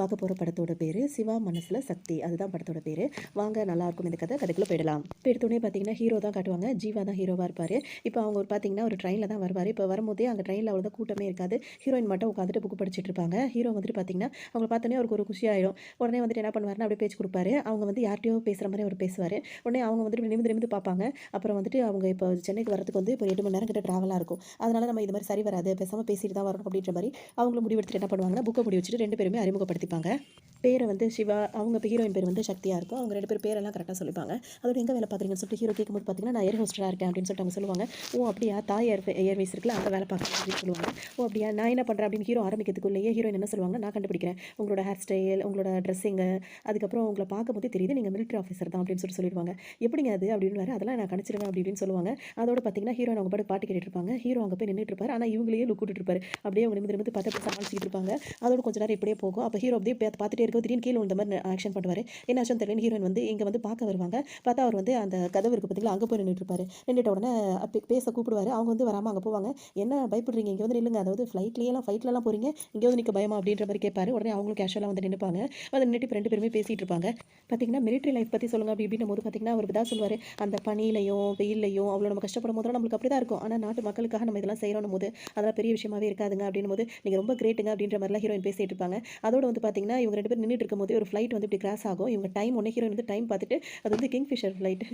பார்க்க போகிற படத்தோட பேர் சிவா மனசில் சக்தி. அதுதான் படத்தோட பேர். வாங்க, நல்லாயிருக்கும் இந்த கதைக்குள்ளே போயிடலாம். இப்போ எடுத்தோடனே பார்த்தீங்கன்னா ஹீரோ தான் காட்டுவாங்க. ஜீவா தான் ஹீரோவாக இருப்பார். இப்போ அவங்க பார்த்தீங்கன்னா ஒரு ட்ரெயினில் தான் வருவார். இப்போ வரும்போதே அங்கே ட்ரெயினில் அவ்வளோ கூட்டமே இருக்காது. ஹீரோயின் மட்டும் உட்காந்துட்டு புக்கு படிச்சுட்டு இருப்பாங்க. ஹீரோ வந்துட்டு பார்த்தீங்கன்னா அவங்கள பார்த்தோன்னே அவருக்கு ஒரு குஷியாயிடும். உடனே வந்துட்டு என்ன பண்ணுவாருன்னா அப்படியே பேச்சு கொடுப்பாரு. அவங்க வந்து யார்ட்டையோ பேசுகிற மாதிரி அவர் பேசுவார். உடனே அவங்க வந்துட்டு நிமிந்து நிமிந்து பார்ப்பாங்க. அப்புறம் வந்துட்டு அவங்க இப்போ சென்னைக்கு வரதுக்கு வந்து இப்போ 8 மணி நேரம் கிட்ட ட்ராவலாக இருக்கும். அதனால் நம்ம இது மாதிரி சரி வராது, பேசாமல் பேசிட்டு தான் வரணும் அப்படின்ற மாதிரி அவங்களும் முடிவெடுத்துட்டு என்ன பண்ணுவாங்கன்னா புக்கை முடி வச்சுட்டு 2 பேருமே அறிமுகப்படுத்திப்பாங்க. பேரை வந்து சிவா, அவங்க இப்போ ஹீரோயின் பேர் வந்து சக்தியாக இருக்கும். அவங்க 2 பேர் பேரெல்லாம் கரெக்டாக சொல்லிப்பாங்க. அதோட எங்கே வேலை பார்க்குறீங்கன்னு சொல்லிட்டு ஹீரோ கேட்கும்போது பார்த்தீங்கன்னா நான் ஏர் ஹோஸ்டராக இருக்கேன் அப்படின்னு சொல்லிட்டு அவங்க சொல்லுவாங்க. ஓ அப்படியா, தாய் ஏர்வேஸ் இருக்குல்ல அங்கே வேலை பார்க்குறேன் அப்படின்னு சொல்லுவாங்க. ஓ அப்படியா, நான் என்ன பண்ணுறேன் அப்படின்னு ஹீரோ ஆரம்பிக்கிறதுக்குள்ளேயே ஹீரோயின் என்ன சொல்லுவாங்க, நான் கண்டுபிடிக்கிறேன் உங்களோட ஹேர் ஸ்டைல், உங்களோட ட்ரெஸ்ஸிங்கு, அதுக்கப்புறம் உங்களை பார்க்கும்போது தெரியுது நீங்கள் மிலிட்ரி ஆஃபீஸர் தான் அப்படின்னு சொல்லிடுவாங்க. எப்படிங்க அது அப்படின்னு வேறு, அதெல்லாம் நான் கணிச்சிருவேன் அப்படின்னு சொல்லுவாங்க. அதோட பார்த்தீங்கன்னா ஹீரோயின் அவங்க பாட்டு கேட்டுட்டு இருப்பாங்க. ஹீரோ அங்கே போய் நின்றுட்டு இருப்பார். ஆனால் இவங்களையே லுக் விட்டுட்டு இருப்பாரு. அப்படியே அவங்க நிமிந்து பார்த்து அப்படி சமாளிச்சுட்டு இருப்பாங்க. அதோட கொஞ்ச நேரம் இப்படியே போகும். அப்போ ஹீரோ அப்படியே பார்த்துட்டே இருக்கும். திடீர்னு கீழே இந்த மாதிரி ஆக்ஷன் பண்ணுவார். என்ன ஆச்சுன்னு தெரியல. ஹீரோயின் வந்து இங்கே வந்து பார்க்க வருவாங்க. பார்த்தா அவர் வந்து அந்த கதவு இருக்குது பார்த்தீங்களா, அங்கே போய் நின்றுட்டு இருப்பாரு. நின்றுட்ட உடனே பேச கூப்பிடுவார். அவங்க வந்து வராமல் அங்கே போவாங்க. என்ன பயப்படுறீங்க, இங்கே வந்து நில்லுங்க, அதாவது ஃப்ளைட்லலாம் போகிறீங்க, இங்கே வந்து நிற்க பயமா அப்படின்ற மாதிரி கேட்பாரு. உடனே அவங்களும் கேஷுவலாக வந்து நின்றுப்பாங்க. வந்து நின்றுட்டு இப்போ 2 பேருமே பேசிகிட்டு இருப்பாங்க. பார்த்தீங்கன்னா மிலிட்ரி லைஃப் பற்றி சொல்லுங்க அப்படி இப்படின்னும் போது பார்த்தீங்கன்னா அவர் தான் சொல்லுவார், அந்த பனியிலையும் வெயிலையும் அவ்வளோ நம்ம கஷ்டப்படும் போது நம்மளுக்கு அப்படி தான் இருக்கும். ஆனால் நாட்டு மக்களுக்காக நம்ம இதெல்லாம் செய்யணும் போது அதெல்லாம் பெரிய விஷயமாவே இருக்காதுங்க அப்படின்னும் போது நீங்கள் ரொம்ப கிரேட்டுங்க அப்படின்ற மாதிரிலாம் ஹீரோயின் பேசிட்டு இருப்பாங்க. அதோட வந்து பார்த்தீங்கன்னா இவங்க 2 பேர் நின்றுட்டு இருக்கும்போது ஒரு ஃப்ளைட் வந்து இப்படி கிராஸ் ஆகும். இவங்க டைம் ஒன்று ஹீரோயின் வந்து டைம் பார்த்துட்டு அது வந்து கிங்ஃபிஷர் ஃப்ளைட்,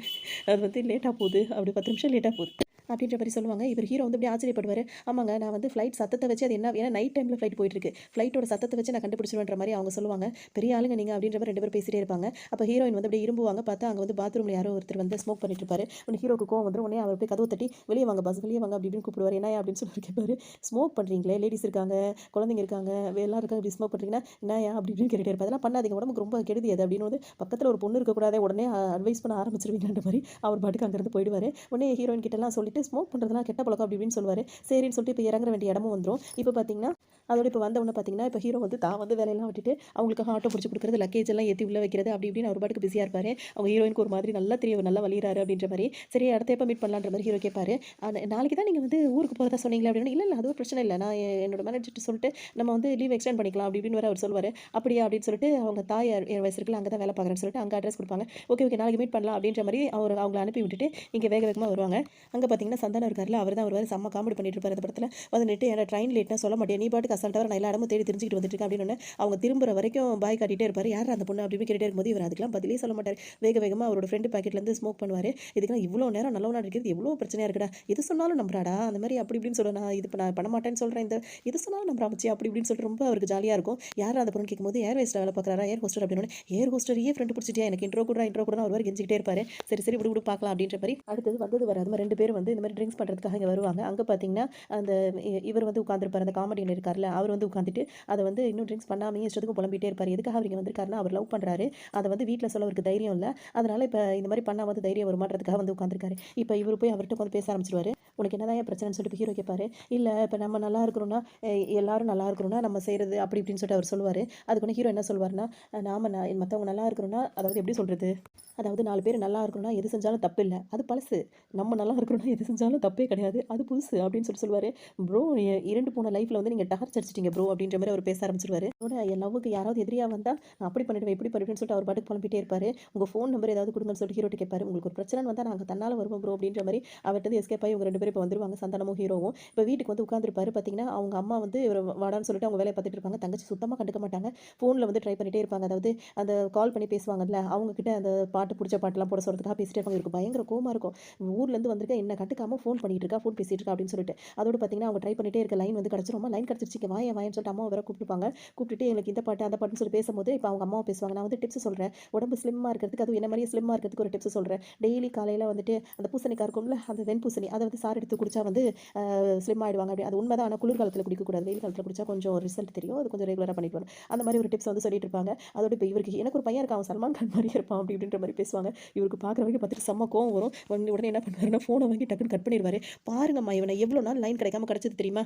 அது வந்து லேட்டாக போகுது, அப்படி 10 நிமிஷம் லேட்டாக போகுது அப்படின்ற மாதிரி சொல்லுவாங்க. இவர் ஹீரோ வந்து இப்படி ஆச்சரியப்படுவார். ஆமாங்க, நான் வந்து ஃப்ளைட் சத்தத்தை வச்சு அது என்ன, ஏன்னா நைட் டைமில் ஃப்ளைட் போயிட்டுருக்கு, ஃப்ளைட்டோட சத்தத்தை வச்சு நான் கண்டுபிடிச்சிருவேன்ற மாதிரி அவங்க சொல்லுவாங்க. பெரிய ஆளுங்க நீங்கள் அப்படின்ற மாதிரி 2 பேர் பேசிட்டே இருப்பாங்க. அப்போ ஹீரோயின் வந்து அப்படியே இரும்புவாங்க. பார்த்தா அங்கே வந்து பாத்ரூமில் யாரோ ஒருத்தர் வந்து ஸ்மோக் பண்ணிட்டு இருப்பாரு. உடனே ஹீரோக்கு கோவம் வந்துடும். உடனே அவர் போய் கதவு தட்டி வெளியே வாங்க பஸ், வெளியே வாங்க அப்படி இப்படின்னு கூப்பிடுவார். என்ன அப்படின்னு சொல்லி கேட்பாரு. ஸ்மோக் பண்ணுறீங்களே, லேடிஸ் இருக்காங்க, குழந்தைங்க இருக்காங்க, எல்லாம் இருக்காங்க, இப்படி ஸ்மோக் பண்ணுறீங்கன்னா என்னையா அப்படி இப்படின்னு கேட்டுகிட்டே இருப்பாரு. அதெல்லாம் பண்ணாதீங்க, உடம்புக்கு ரொம்ப கெடுதி அது அப்படின்னு வந்து பக்கத்தில் ஒரு பொண்ணு இருக்கக்கூடாது, உடனே அட்வைஸ் பண்ண ஆரம்பிச்சிருவீங்கன்ற மாதிரி அவர் பாட்டுக்கு அங்கேருந்து போயிடுவார். உடனே ஹீரோயின் கிட்டலாம் சொல்லிட்டு ஸ்மோக் பண்ணுறதுலாம் கெட்ட பழக்கம் அப்படி இப்படின்னு சொல்லுவார். சரின்னு சொல்லிட்டு இப்போ இறங்குற வேண்டிய இடமும் வந்துடும். இப்போ பார்த்தீங்கன்னா அதோட இப்போ வந்த உடனே பார்த்தீங்கன்னா இப்போ ஹீரோ வந்து தான் வந்து வேலையெல்லாம் விட்டுட்டு அவங்களுக்கு ஆட்டோ பிடிச்சி கொடுக்குறது, லக்கேஜ் எல்லாம் ஏற்றி உள்ள வைக்கிறது அப்படி இப்படின்னு அவர் பாட்டுக்கு பிஸியாக இருப்பார். அவங்க ஹீரோயினுக்கு ஒரு மாதிரி நல்லா தெரியும், நல்லா வலிகிறாரு அப்படின்ற மாதிரி. சரி அடுத்த எப்போ மீட் பண்ணலான்ற மாதிரி ஹீரோ கேட்பாரு. நாளைக்கு தான் நீங்கள் வந்து ஊருக்கு போகிறதா சொன்னீங்களா அப்படின்னு. இல்லை இல்லை, அது ஒரு பிரச்சனை இல்லை, நான் என்னோட மேனேஜர்கிட்ட சொல்லிட்டு நம்ம வந்து லீவ் எக்ஸ்டெண்ட் பண்ணிக்கலாம் அப்படி இப்படின்னு அவர் சொல்லுவார். அப்படியா அப்படின்னு சொல்லிட்டு அவங்க தாய் வயசு இருக்குல்ல அங்கே தான் வேலை பார்க்குறேன்னு சொல்லிட்டு அங்கே அட்ரஸ் கொடுப்பாங்க. ஓகே ஓகே நாளைக்கு மீட் பண்ணலாம் அப்படின்ற மாதிரி அவங்களை அனுப்பி விட்டுட்டு இங்கே வேக வேகமாக வருவாங்க. அங்கே பார்த்தீங்கன்னா சந்தானம் இருக்கார்ல, அவர் தான் வருவார். செம்ம காமெடி பண்ணிட்டு இருப்பார் அந்த படத்தில். வந்துட்டு என்ன ட்ரெயின் லேட்னா சொல்ல மாட்டேன், நீ பாட்டுக்கு அசால்ட்டாக நான் எல்லா இடமும் தேடி தெரிஞ்சுக்கிட்டு வந்துட்டு இருக்கேன் அப்படின்னு. அவங்க திரும்புற வரைக்கும் பாய் காட்டிகிட்டே இருப்பார். யார் அந்த பொண்ணு அப்படின்னு கேட்டுகிட்டே இருக்கும்போது இவர் அதுக்கெல்லாம் பதிலே சொல்ல மாட்டார். வேக வேகமாக அவரோட ஃப்ரெண்டு பாக்கெட்லேருந்து ஸ்மோக் பண்ணுவார். இதுக்கெல்லாம் இவ்வளோ நேரம் நல்லவனா இருக்கிறது எவ்வளோ பிரச்சனையாக இருக்குடா, எது சொன்னாலும் நம்புறாடா அந்த மாதிரி அப்படி இப்படின்னு சொல்ல, நான் இது நான் பண்ண மாட்டேன்னு சொல்கிறேன், இந்த எது சொன்னாலும் நம்புறாமச்சி அப்படி இப்படின்னு சொல்லிட்டு ரொம்ப அவருக்கு ஜாலியாக இருக்கும். யார் அந்த பொண்ணு கேட்கும்போது ஏர்வேஸில் வேலை பார்க்குறாரா, ஏர் ஹோஸ்டர் அப்படின்னு. ஏர் ஹோஸ்டரையே ஃப்ரெண்டு பிடிச்சிட்டியா, எனக்கு இன்ட்ரோ கூட ஒரு வாரம் கெஞ்சிக்கிட்டே இருப்பார். சரி சரி விடு பார்க்கலாம் அப்படின்ற மாதிரி. அடுத்தது வந்தது வராது 2 பேர் வந்து இந்த மாதிரி ட்ரிங்க்ஸ் பண்ணுறதுக்காக இங்கே வருவாங்க. அங்கே பார்த்தீங்கன்னா அந்த இவர் வந்து உட்காந்துருப்பார், அந்த காமெடியன் இருக்கார்ல, அவர் வந்து உட்காந்துட்டு அதை வந்து இன்னும் ட்ரிங்க்ஸ் பண்ணாமே இஷ்டத்துக்கும் புலம்பிட்டே இருப்பார். எதுக்காக அவர் இங்கே வந்திருக்காருன்னா அவர் லவ் பண்ணுறாரு, அதை வந்து வீட்டில் சொல்ல அவருக்கு தைரியம் இல்லை. அதனால் இப்போ இந்த மாதிரி பண்ணால் வந்து தைரியம் வருமானதுக்காக வந்து உட்காந்துருக்காரு. இப்போ இவர் போய் அவர்கிட்ட வந்து பேச ஆரம்பிச்சிருவாரு. உனக்கு என்னதான் பிரச்சனைன்னு சொல்லிட்டு ஹீரோ கேட்பாரு. இல்லை இப்போ நம்ம நல்லா இருக்கணும்னா, எல்லாரும் நல்லா இருக்கணும்னா நம்ம செய்கிறது அப்படி இப்படின்னு சொல்லிட்டு அவர் சொல்லுவார். அதுக்கு ஹீரோ என்ன சொல்வார்னா, மற்றவங்க நல்லா இருக்கணும்னா, அதாவது எப்படி சொல்கிறது, அதாவது 4 பேர் நல்லா இருக்கணும்னா எது செஞ்சாலும் தப்பு இல்லை, அது பழசு. நம்ம நல்லா இருக்கணும்னா எது செஞ்சாலும் தப்பே கிடையாது, அது புதுசு அப்படின்னு சொல்லுவார். ப்ரோ, இரண்டு போன லைஃப்பில் வந்து நீங்கள் டார்ச் அடிச்சிட்டிங்க ப்ரோ அப்படின்ற மாதிரி அவர் பேச ஆரம்பிச்சிருவாரு. என் லவ்வுக்கு யாராவது எதிரியாக வந்தால் நான் அப்படி பண்ணிடுவேன் இப்படி பண்ணிடுவேன்னு சொல்லிட்டு அவர் பாட்டுக்கு புலம்பிட்டே இருப்பார். உங்கள் ஃபோன் நம்பர் ஏதாவது கொடுங்கன்னு சொல்லிட்டு ஹீரோட்டு கேட்பாரு. உங்களுக்கு ஒரு பிரச்சனை வந்தால் நாங்கள் தன்னால் வருவோம் ப்ரோ அப்படின்ற மாதிரி அவர்கிட்ட எஸ்கேப் ஆகி இவங்க 2 பேரும் இப்போ வந்துருவாங்க. சந்தானமும் ஹீரோவும் இப்போ வீட்டுக்கு வந்து உட்காந்துருப்பாரு. பார்த்தீங்கன்னா அவங்க அம்மா வந்து இவர் வாடான்னு சொல்லிட்டு அவங்க வேலையை பார்த்துட்டு இருப்பாங்க. தங்கச்சி சுத்தமாக கண்டுக்க மாட்டாங்க. ஃபோனில் வந்து ட்ரை பண்ணிகிட்டே இருப்பாங்க. அதாவது அந்த கால் பண்ணி பேசுவாங்கல்ல, அவங்கக்கிட்ட அந்த பாட்டு பிடிச்ச பாட்டெல்லாம் போட சொல்கிறதுக்காக பேசிட்டே இருப்பாங்க. இவருக்கு பயங்கர கோவமாக இருக்கும். ஊர்லேருந்து வந்திருக்க என்ன கண்டுக்காமல் ஃபோன் பண்ணிட்டு இருக்கா, ஃபோன் பேசிட்டு இருக்கா அப்படின்னு சொல்லிட்டு. அதோடு பார்த்தீங்கன்னா அவங்க ட்ரை பண்ணிட்டே இருக்க லைன் வந்து கிடச்சிரும். லைன் கிடச்சிருச்சு, வாயன்னு சொல்லிட்டு அம்மாவை வேற கூப்பிட்டுப்பாங்க. கூப்பிட்டுட்டு எங்களுக்கு இந்த பாட்டு அந்த பாட்டுன்னு சொல்லி பேசும்போது இப்போ அவங்க அம்மாவை பேசுவாங்க. நான் வந்து டிப்ஸ் சொல்கிறேன், உடம்பு ஸ்லிம்மாக இருக்கிறதுக்கு, அதுவும் என்ன மாதிரியே ஸ்லிம்மாக இருக்கிறதுக்கு ஒரு டிப்ஸ் சொல்கிறேன். டெய்லி காலையில் வந்துட்டு அந்த பூசணிக்காய் இருக்கும்ல, அந்த வெண்பூசணி அதை வந்து சாறு எடுத்து குடிச்சா வந்து ஸ்லிம் ஆகிடுவாங்க அப்படி. அது உண்மைதான். ஆனால் குளிர்காலத்தில் குடிக்கக்கூடாது, வெயில் காலத்தில் குடிச்சா கொஞ்சம் ரிசல்ட் தெரியும். அது கொஞ்சம் ரெகுலராக பண்ணிட்டு வரணும். அந்த மாதிரி ஒரு டிப்ஸ் வந்து சொல்லிட்டு இருப்பாங்க. அதோட இப்போ இவருக்கு எனக்கு ஒரு பையன் இருக்கான், அவன் சல்மான் கான் மாதிரியே இருப்பான் அப்படி இப்படின்ற மாதிரி பேசுவாங்க. இவருக்கு பார்க்குறவங்க பார்த்துட்டு செம்ம கோவம் வரும். உடனே என்ன பண்ணுவாருன்னா ஃபோனை வாங்கி டக்குன்னு கட் பண்ணிடுவாரு. பாருங்கம்மா, இவனை எவ்வளோ நாள் லைன் கிடைக்காம கிடச்சது தெரியுமா,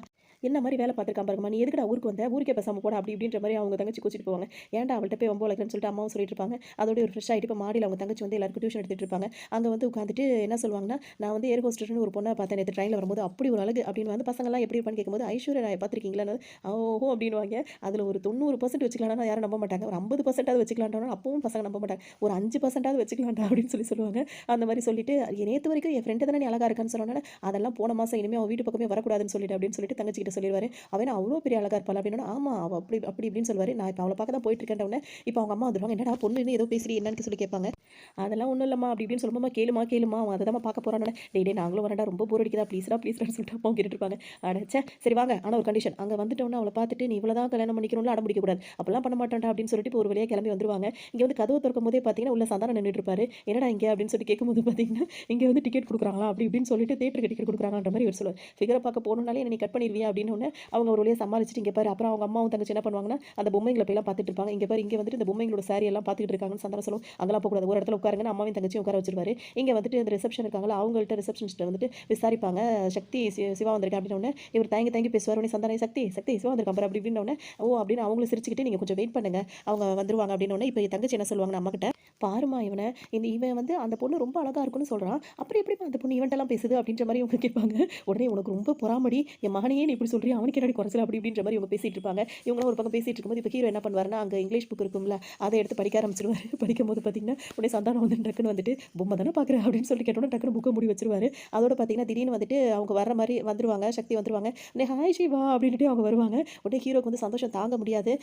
என்ன மாதிரி வேலை பார்த்துருக்கான் பாருங்கம்மா, நீ எதுக்குடா ஊருக்கு வந்த? ஊருக்கே பேசாம போடா அப்படி இப்படின்ற மாதிரி அவங்க தங்கச்சி கூச்சிட்டு போவாங்க. ஏன்டா அவள்ட்ட போய் வம்பு வளர்க்குறேன்னு சொல்லிட்டு அம்மாவும் சொல்லிட்டு இருப்பாங்க. அதோட ஒரு ஃப்ரெஷ் ஆகிட்டு இப்போ மாடியில் அவங்க தங்கச்சி வந்து எல்லாருக்கும் டியூஷன் எடுத்துட்டு இருப்பாங்க. அங்கே வந்து உட்காந்துட்டு என்ன சொல்லுவாங்கன்னா, நான் வந்து ஏர் ஹோஸ்டர்னு ஒரு பொண்ணை பார்த்தேன் நேற்று ட்ரெயினில் வரும்போது, அப்படி ஒரு அழகு அப்படின்னு வந்து பசங்கள்லாம் எப்படி இருப்பான்னு கேட்கும்போது, ஐஸ்வர்யா ராய் பார்த்துருக்கீங்களான்னு, ஓஹோ அப்படின்னுவாங்க. அதில் ஒரு 90% வச்சுக்கலாம்னா யாரும் நம்ப மாட்டாங்க. ஒரு 50% வச்சுக்கலான்டா அப்பவும் பசங்க நம்ப மாட்டாங்க. ஒரு 5% வச்சுக்கலாம்டா அப்படின்னு சொல்லுவாங்க. அந்த மாதிரி சொல்லிட்டு நேற்று வரைக்கும் என் ஃப்ரெண்டு தானே நீ அழகா இருக்கான்னு சொன்னோன்னே, அதெல்லாம் போன மாதம் இனிமேல் அவள் வீட்டு பக்கமே வரக்கூடாதுன்னு சொல்லிட்டு அப்படின்னு சொல்லிட்டு தங்கச்சிக்கிட்ட சொல்லிடுவாரு. அவன் அவ்வளோ பெரிய அழகா இருப்பாள் அப்படின்னா, ஆமா அவள் அப்படி அப்படி இப்படின்னு சொல்லுவாரு. நான் இப்போ அவளை பார்க்க தான் போயிட்டு இருக்கேன். இப்போ அவங்க அம்மா வந்துருவாங்க. என்னடா பொண்ணு ஏதோ பேசுறீ என்னன்னு சொல்லி கேட்பாங்க. அதெல்லாம் ஒன்றும் இல்லம்மா அப்படி இப்படின்னு சொல்லும்போது, கேளுமா கேளுமா அவன் அதை தான் பார்க்க போறானே. டேய் டேய் நாங்களும் வரேன்டா ரொம்ப போர் அடிக்குதா ப்ளீஸ்டா ப்ளீஸ்டான்னு சொல்லிட்டு அம்மா கேட்டுட்டு இருப்பாங்க. அடச்சே சரி வாங்க. ஆனால் ஒரு கண்டிஷன், அங்கே வந்துட்டோன்னா அவளை பார்த்துட்டு நீ இவ்வளோ தான் கல்யாணம் பண்ணிக்கணும்னு அடம் பிடிக்கக்கூடாது. அப்பெல்லாம் பண்ண மாட்டேன்டா அப்படின்னு சொல்லிட்டு இப்போ ஒரு வழியாக கிளம்பி வந்துருவாங்க. இங்கே வந்து கதவு திறக்கும் போதே பார்த்தீங்கன்னா உள்ள சந்தானம் நின்றுட்டு இருப்பாரு. என்னடா இங்கே அப்படின்னு சொல்லி கேட்கும்போது பார்த்தீங்கன்னா, இங்கே வந்து டிக்கெட் கொடுக்குறாங்களா அப்படி இப்படின்னு சொல்லிட்டு தேட்டருக்கு டிக்கெட் கொடுக்குறாங்கன்ற மாதிரி ஒரு சொல்லுவார். ஃபிகரை பார்க்க போகணுன்னாலே என்ன நீ கட் பண்ணிடுவியா அப்படின்னு ஒன்று அவங்க ஒரு வழியாக சமாளிச்சுட்டு இங்கே பாரு. அப்புறம் அவங்க அம்மாவும் தங்கச்சி என்ன பண்ணுவாங்கன்னா, அந்த பொம்மைங்களை போய்லாம் பார்த்துட்டு இருப்பாங்க. இங்கே பாரு இங்கே வந்துட்டு இந்த பொம்மைங்களோட சாரி எல்லாம் பார்த்துட்டு இருக்காங்கன்னு சந்தானம் சொல்லும். அங்கெல்லாம் போகக்கூடாது, ஒரு இடத்துல உட்காருங்கன்னு அம்மாவையும் தங்கச்சியும் உட்கார வச்சிருவாரு. இங்கே வந்துட்டு அந்த ரிசப்ஷன் இருக்காங்களா அவங்கள்ட்ட ரிசப்ஷனிஸ்ட்டை வந்துட்டு விசாரிப்பாங்க. சக்தி சிவா வந்திருக்கேன் அப்படின்னு உடனே இவர் தயங்கி தயங்கி பேசுவார். உடனே சந்தானம் சக்தி சக்தி சிவா வந்திருக்கான் பாரு அப்படி இப்படின்னு உடனே ஓ அப்படின்னு அவங்களும் சிரிச்சுக்கிட்டு நீங்கள் கொஞ்சம் வெயிட் பண்ணுங்க அவங்க வந்துருவாங்க அப்படின்னு உடனே இப்போ தங்கச்சி என்ன சொல்லுவாங்க நம்ம கிட்ட, பாருமா இவனை இவன் வந்து அந்த பொண்ணு ரொம்ப அழகா இருக்குன்னு சொல்றான், அப்படி எப்படிமா அந்த பொண்ணு இவன்ட்டெல்லாம் பேசுது அப்படின்ற மாதிரி இவங்க கேட்பாங்க. உடனே உனக்கு ரொம்ப பொறாமடி, என் மகனையே நீ இப்படி சொல்றியா, அவனுக்கு என்னடி குறைச்சல அப்படி இப்படின்ற மாதிரி இவங்க பேசிட்டு இருப்பாங்க. இவங்களும் ஒரு பக்கம் பேசிட்டு இருக்கும்போது இப்போ ஹீரோ என்ன பண்ணுவாருன்னா, அங்கே இங்கிலீஷ் புக் இருக்கும்ல அதை எடுத்து படிக்க ஆரம்பிச்சிருவாரு. படிக்கும்போது பார்த்தீங்கன்னா உடனே சந்தானம் வந்து டக்குன்னு வந்துட்டு பொம்மை தானே பார்க்குறேன் அப்படின்னு சொல்லி கேட்டோன்னா டக்குனு புக்கை மூடி வச்சிருவாரு. அதோட பார்த்தீங்கன்னா திடீர்னு வந்துட்டு அவங்க வர்ற மாதிரி வந்துருவாங்க, சக்தி வந்துருவாங்க. உடனே ஹாய் சிவா அப்படின்ட்டு அவங்க வருவாங்க. உடனே ஹீரோக்கு வந்து சந்தோஷம் தாங்க முடியாது.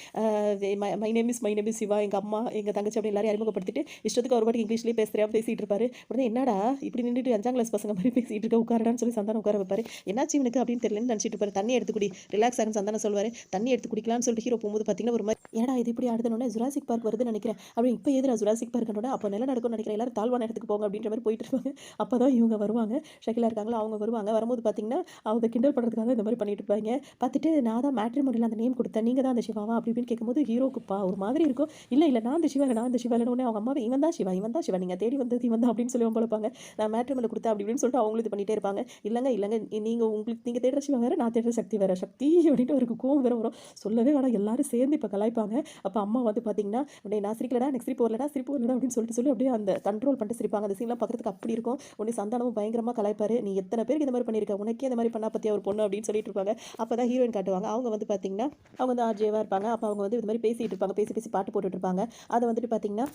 மை நேம் இஸ் சிவா, எங்கள் அம்மா எங்கள் தங்கச்சி அப்படி எல்லாரையும் அறிமுகப்படுத்திட்டு இஷ்டத்துக்கு ஒரு வாட்டி இங்கிலீஷ்லேயே பேசுகிறேன் பேசிகிட்டு இருப்பாரு. உடனே என்னடா இப்படி நின்றுட்டு 5ஆம் கிளாஸ் பசங்க மாதிரி பேசிகிட்டு இருக்க, உட்காரடான்னு சொல்லி சந்தானம் உட்கார வைப்பாரு. என்னாச்சு இவனுக்கு அப்படின்னு தெரியலன்னு நினச்சிட்டு இருப்பாரு. தண்ணி எடுத்து குடி, ரிலாக்ஸ் ஆகுன்னு சந்தானம் சொல்லுவார். தண்ணி எடுத்து குடிக்கலாம்னு சொல்லிட்டு ஹீரோ போகும்போது பார்த்தீங்கன்னா ஒரு மாதிரி ஏடா இது இப்படி ஆடுதனோட ஜுராசிக் பார்க் வருதுன்னு நினைக்கிறேன் அப்படி இப்போ எதிரா ஜுராசிக் பார்க்கனோட அப்போ நில நடக்கும்னு நினைக்கிறேன், எல்லாரும் தாழ்வான இடத்துக்கு போங்க அப்படின்ற மாதிரி போயிட்டு இருப்பாங்க. அப்போ தான் இவங்க வருவாங்க. ஷகிலா இருக்காங்களா அவங்க வருவாங்க. வரும்போது பார்த்தீங்கன்னா அவங்க கிண்டல் பண்ணுறதுக்காக இந்த மாதிரி பண்ணிட்டு இருப்பாங்க. பார்த்துட்டு நான் தான் மேட்ரிமோனியில் அந்த நேம் கொடுத்தேன், நீங்கள் தான் அந்த சிவாவா அப்படி இப்படின்னு கேட்கும்போது ஹீரோக்குப்பா ஒரு மாதிரி இருக்கும். இல்லை நான் அந்த சிவா இல்லை, நான் அந்த சிவா இல்லைன்னு அவங்க அம்மாவை இவன் தான் சிவா நீங்கள் தேடி வந்தது இவன் தான் அப்படின்னு சொல்லி வம்பளப்பாங்க. நான் மேட்ரிமோனியில் கொடுத்தேன் அப்படி இப்படின்னு சொல்லிட்டு அவங்களும் இது பண்ணிட்டே இருப்பாங்க. இல்லைங்க நீங்கள் தேடுற சிவா வேறு, நான் தேடுற சக்தி வேறு, சக்தி அப்படின்ட்டு அவருக்கு கோவம் வேறு வரும். சொல்லவே வேணாம், எல்லாரும் சேர்ந்து இப்போ கலாய்ப்பாங்க. அப்போ அம்மா வந்து பார்த்தீங்கன்னா உடனே நான் சிரிக்கலடா, எனக்கு சிரிப்பு வரலடா அப்படின்னு சொல்லி அப்படியே அந்த கண்ட்ரோல் பண்ணிட்டு சிரிப்பாங்க. அந்த சீன்லாம் பார்க்குறதுக்கு அப்படி இருக்கும். உடனே சந்தானமும் பயங்கரமாக கலாய்ப்பாரு. நீ எத்தனை பேருக்கு இந்த மாதிரி பண்ணியிருக்க, உனக்கே இந்த மாதிரி பண்ணா பற்றியா ஒரு பொண்ணு அப்படின்னு சொல்லிட்டு இருப்பாங்க. அப்போ தான் ஹீரோயின் காட்டுவாங்க. அவங்க வந்து பார்த்தீங்கன்னா அவங்க வந்து ஆர்ஜேவாக இருப்பாங்க. அப்போ அவங்க வந்து இது மாதிரி பேசிகிட்டு இருப்பாங்க, பேசி பாட்டு போட்டுட்டு இருப்பாங்க. அதை வந்துட்டு பார்த்தீங்கன்னா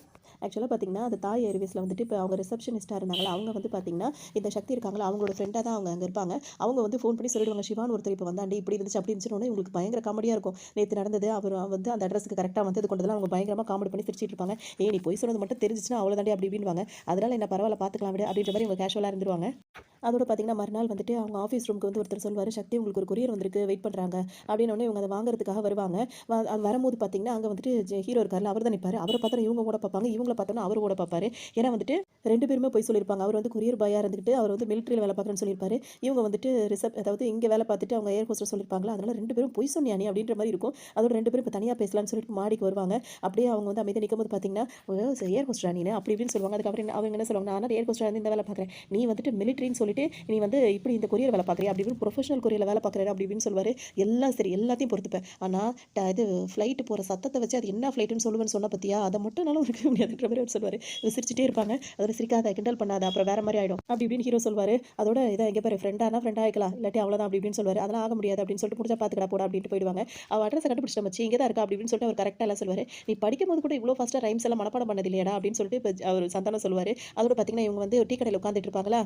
ஆக்சுவலாக பார்த்தீங்கன்னா அந்த தாய் ஏர்வேஸில் வந்துட்டு இப்போ அவங்க ரிசப்ஷனிஸ்ட்டாக இருந்தாங்களா அவங்க வந்து பார்த்தீங்கன்னா இந்த சக்தி இருக்காங்களா அவங்களோட ஃப்ரெண்டாக தான் அவங்க அங்கே இருப்பாங்க. அவங்க வந்து ஃபோன் பண்ணி சொல்லிடுவாங்க, சிவான்னு ஒருத்தர் இப்போ வந்தாண்டி இப்படி இருந்துச்சு அப்படி இருந்துச்சுன்னு. உங்களுக்கு பயங்கர காமெடியாக இருக்கும். நேற்று நடந்தது அவர் வந்து அந்த அட்ரஸுக்கு கரெக்டாக வந்தது கொண்டதெல்லாம் அவங்க பயங்கரமாக காமெடி பண்ணி சிரிச்சிட்டு இருப்பாங்க. நீ போய் சொன்னது மட்டும் தெரிஞ்சிச்சுன்னா அவ்வளோதாண்டி அப்படி இப்படின்வாங்க. அதனால் என்ன பரவாயில்ல பார்த்துக்கலாம் விட அப்படின்ற மாதிரி இவங்க கேஷுவலாக இருந்துருவாங்க. அதோட பார்த்தீங்கன்னா மறுநாள் வந்துட்டு அவங்க ஆஃபீஸ் ரூமுக்கு வந்து ஒருத்தர் சொல்வார், சக்தி உங்களுக்கு ஒரு கொரியர் வந்திருக்கு வெயிட் பண்ணுறாங்க அப்படின்னோடனே இவங்க அதை வாங்குறதுக்காக வருவாங்க. அது வரும்போது பார்த்தீங்கன்னா அங்கே வந்துட்டு ஹீரோ இருக்கார்ல அவர் தான் நிற்பார். அவரை பார்த்தா இவங்க ஓட பார்ப்பாங்க, இவங்கள பார்த்தோன்னா அவர் ஓட பார்ப்பாரு. ஏன்னா வந்துட்டு 2 பேருமே போய் சொல்லியிருப்பாங்க. அவர் வந்து கொரியர் பாயாக இருந்துட்டு அவர் வந்து மிலிட்ரியில் வேலை பார்க்குறேன்னு சொல்லியிருப்பாரு. இவங்க வந்துட்டு அதாவது இங்கே வேலை பார்த்துட்டு அவங்க ஏர் ஹோஸ்டர் சொல்லியிருப்பாங்களா, அதனால் 2 பேரும் பொய் சொன்னியா நீ அப்படின்ற மாதிரி இருக்கும். அதோட 2 பேரும் இப்போ தனியாக பேசலாம்னு சொல்லிட்டு மாடிக்கு வருவாங்க. அப்படியே அவங்க வந்து அமைதியாக நிற்கும்போது பார்த்தீங்கன்னா ஏர் ஹோஸ்டரா நீ அப்படி இப்படின்னு சொல்லுவாங்க. அதுக்கப்புறம் அவங்க என்ன சொல்லுவாங்க, நான் ஏர் ஹோஸ்டராக இந்த வேலை பார்க்குறேன், நீ வந்துட்டு மிலிட்ரின்னு சொல்லிட்டு நீ வந்து இப்படி இந்த கொரியர் வேலை பார்க்குறியா அப்படி இப்படி ப்ரொஃபஷனல் கொரியரில் வேலை பார்க்குறாரு அப்படி இப்படின்னு சொல்லுவார். எல்லாம் சரி எல்லாத்தையும் பொறுத்துப்பேன், ஆனால் இது ஃப்ளைட்டு போகிற சத்தத்தை வச்சு அது என்ன ஃப்ளைட்டுன்னு சொல்லுவேன்னு சொன்ன பற்றியா அதை மட்டும் என்னாலும் இருக்க முடியாதுன்ற மாதிரி அவர் சொல்லுவார். சிரிச்சிட்டே இருப்பாங்க. அதோட சிரிக்காத கிண்டல் பண்ணாத அப்புறம் வேறு மாதிரி ஆகிடும் அப்படி இப்படின்னு ஹீரோ சொல்வார். அதோட இதை எங்கே பாரு ஃப்ரெண்டானா ஃப்ரெண்டாக ஆகிக்கலாம், இல்லாட்டி அவ்வளோதான் அப்படி இப்படின்னு சொல்லுவார். அதெல்லாம் ஆக முடியாது அப்படின்னு சொல்லிட்டு முடிச்சா பார்த்துக்கடா போட அப்படின்ட்டு போயிடுவாங்க. அவள் அட்ரஸை கண்டுபிடிச்சிட்ட மச்சி இங்கே தான் இருக்கா அப்படி இப்படின்னு சொல்லிட்டு அவர் கரெக்டாக எல்லாம் சொல்லுவார். நீ படிக்கும்போது கூட இவ்வளோ ஃபாஸ்ட்டாக ரைம்ஸ் எல்லாம் மனப்பாடம் பண்ணது இல்லையாடா அப்படின்னு சொல்லிட்டு இப்போ அவர் சந்தானம் சொல்லுவார். அதோட பார்த்தீங்கன்னா இவங்க வந்து டீ கடையில் உட்காந்துட்டு இருப்பாங்களா.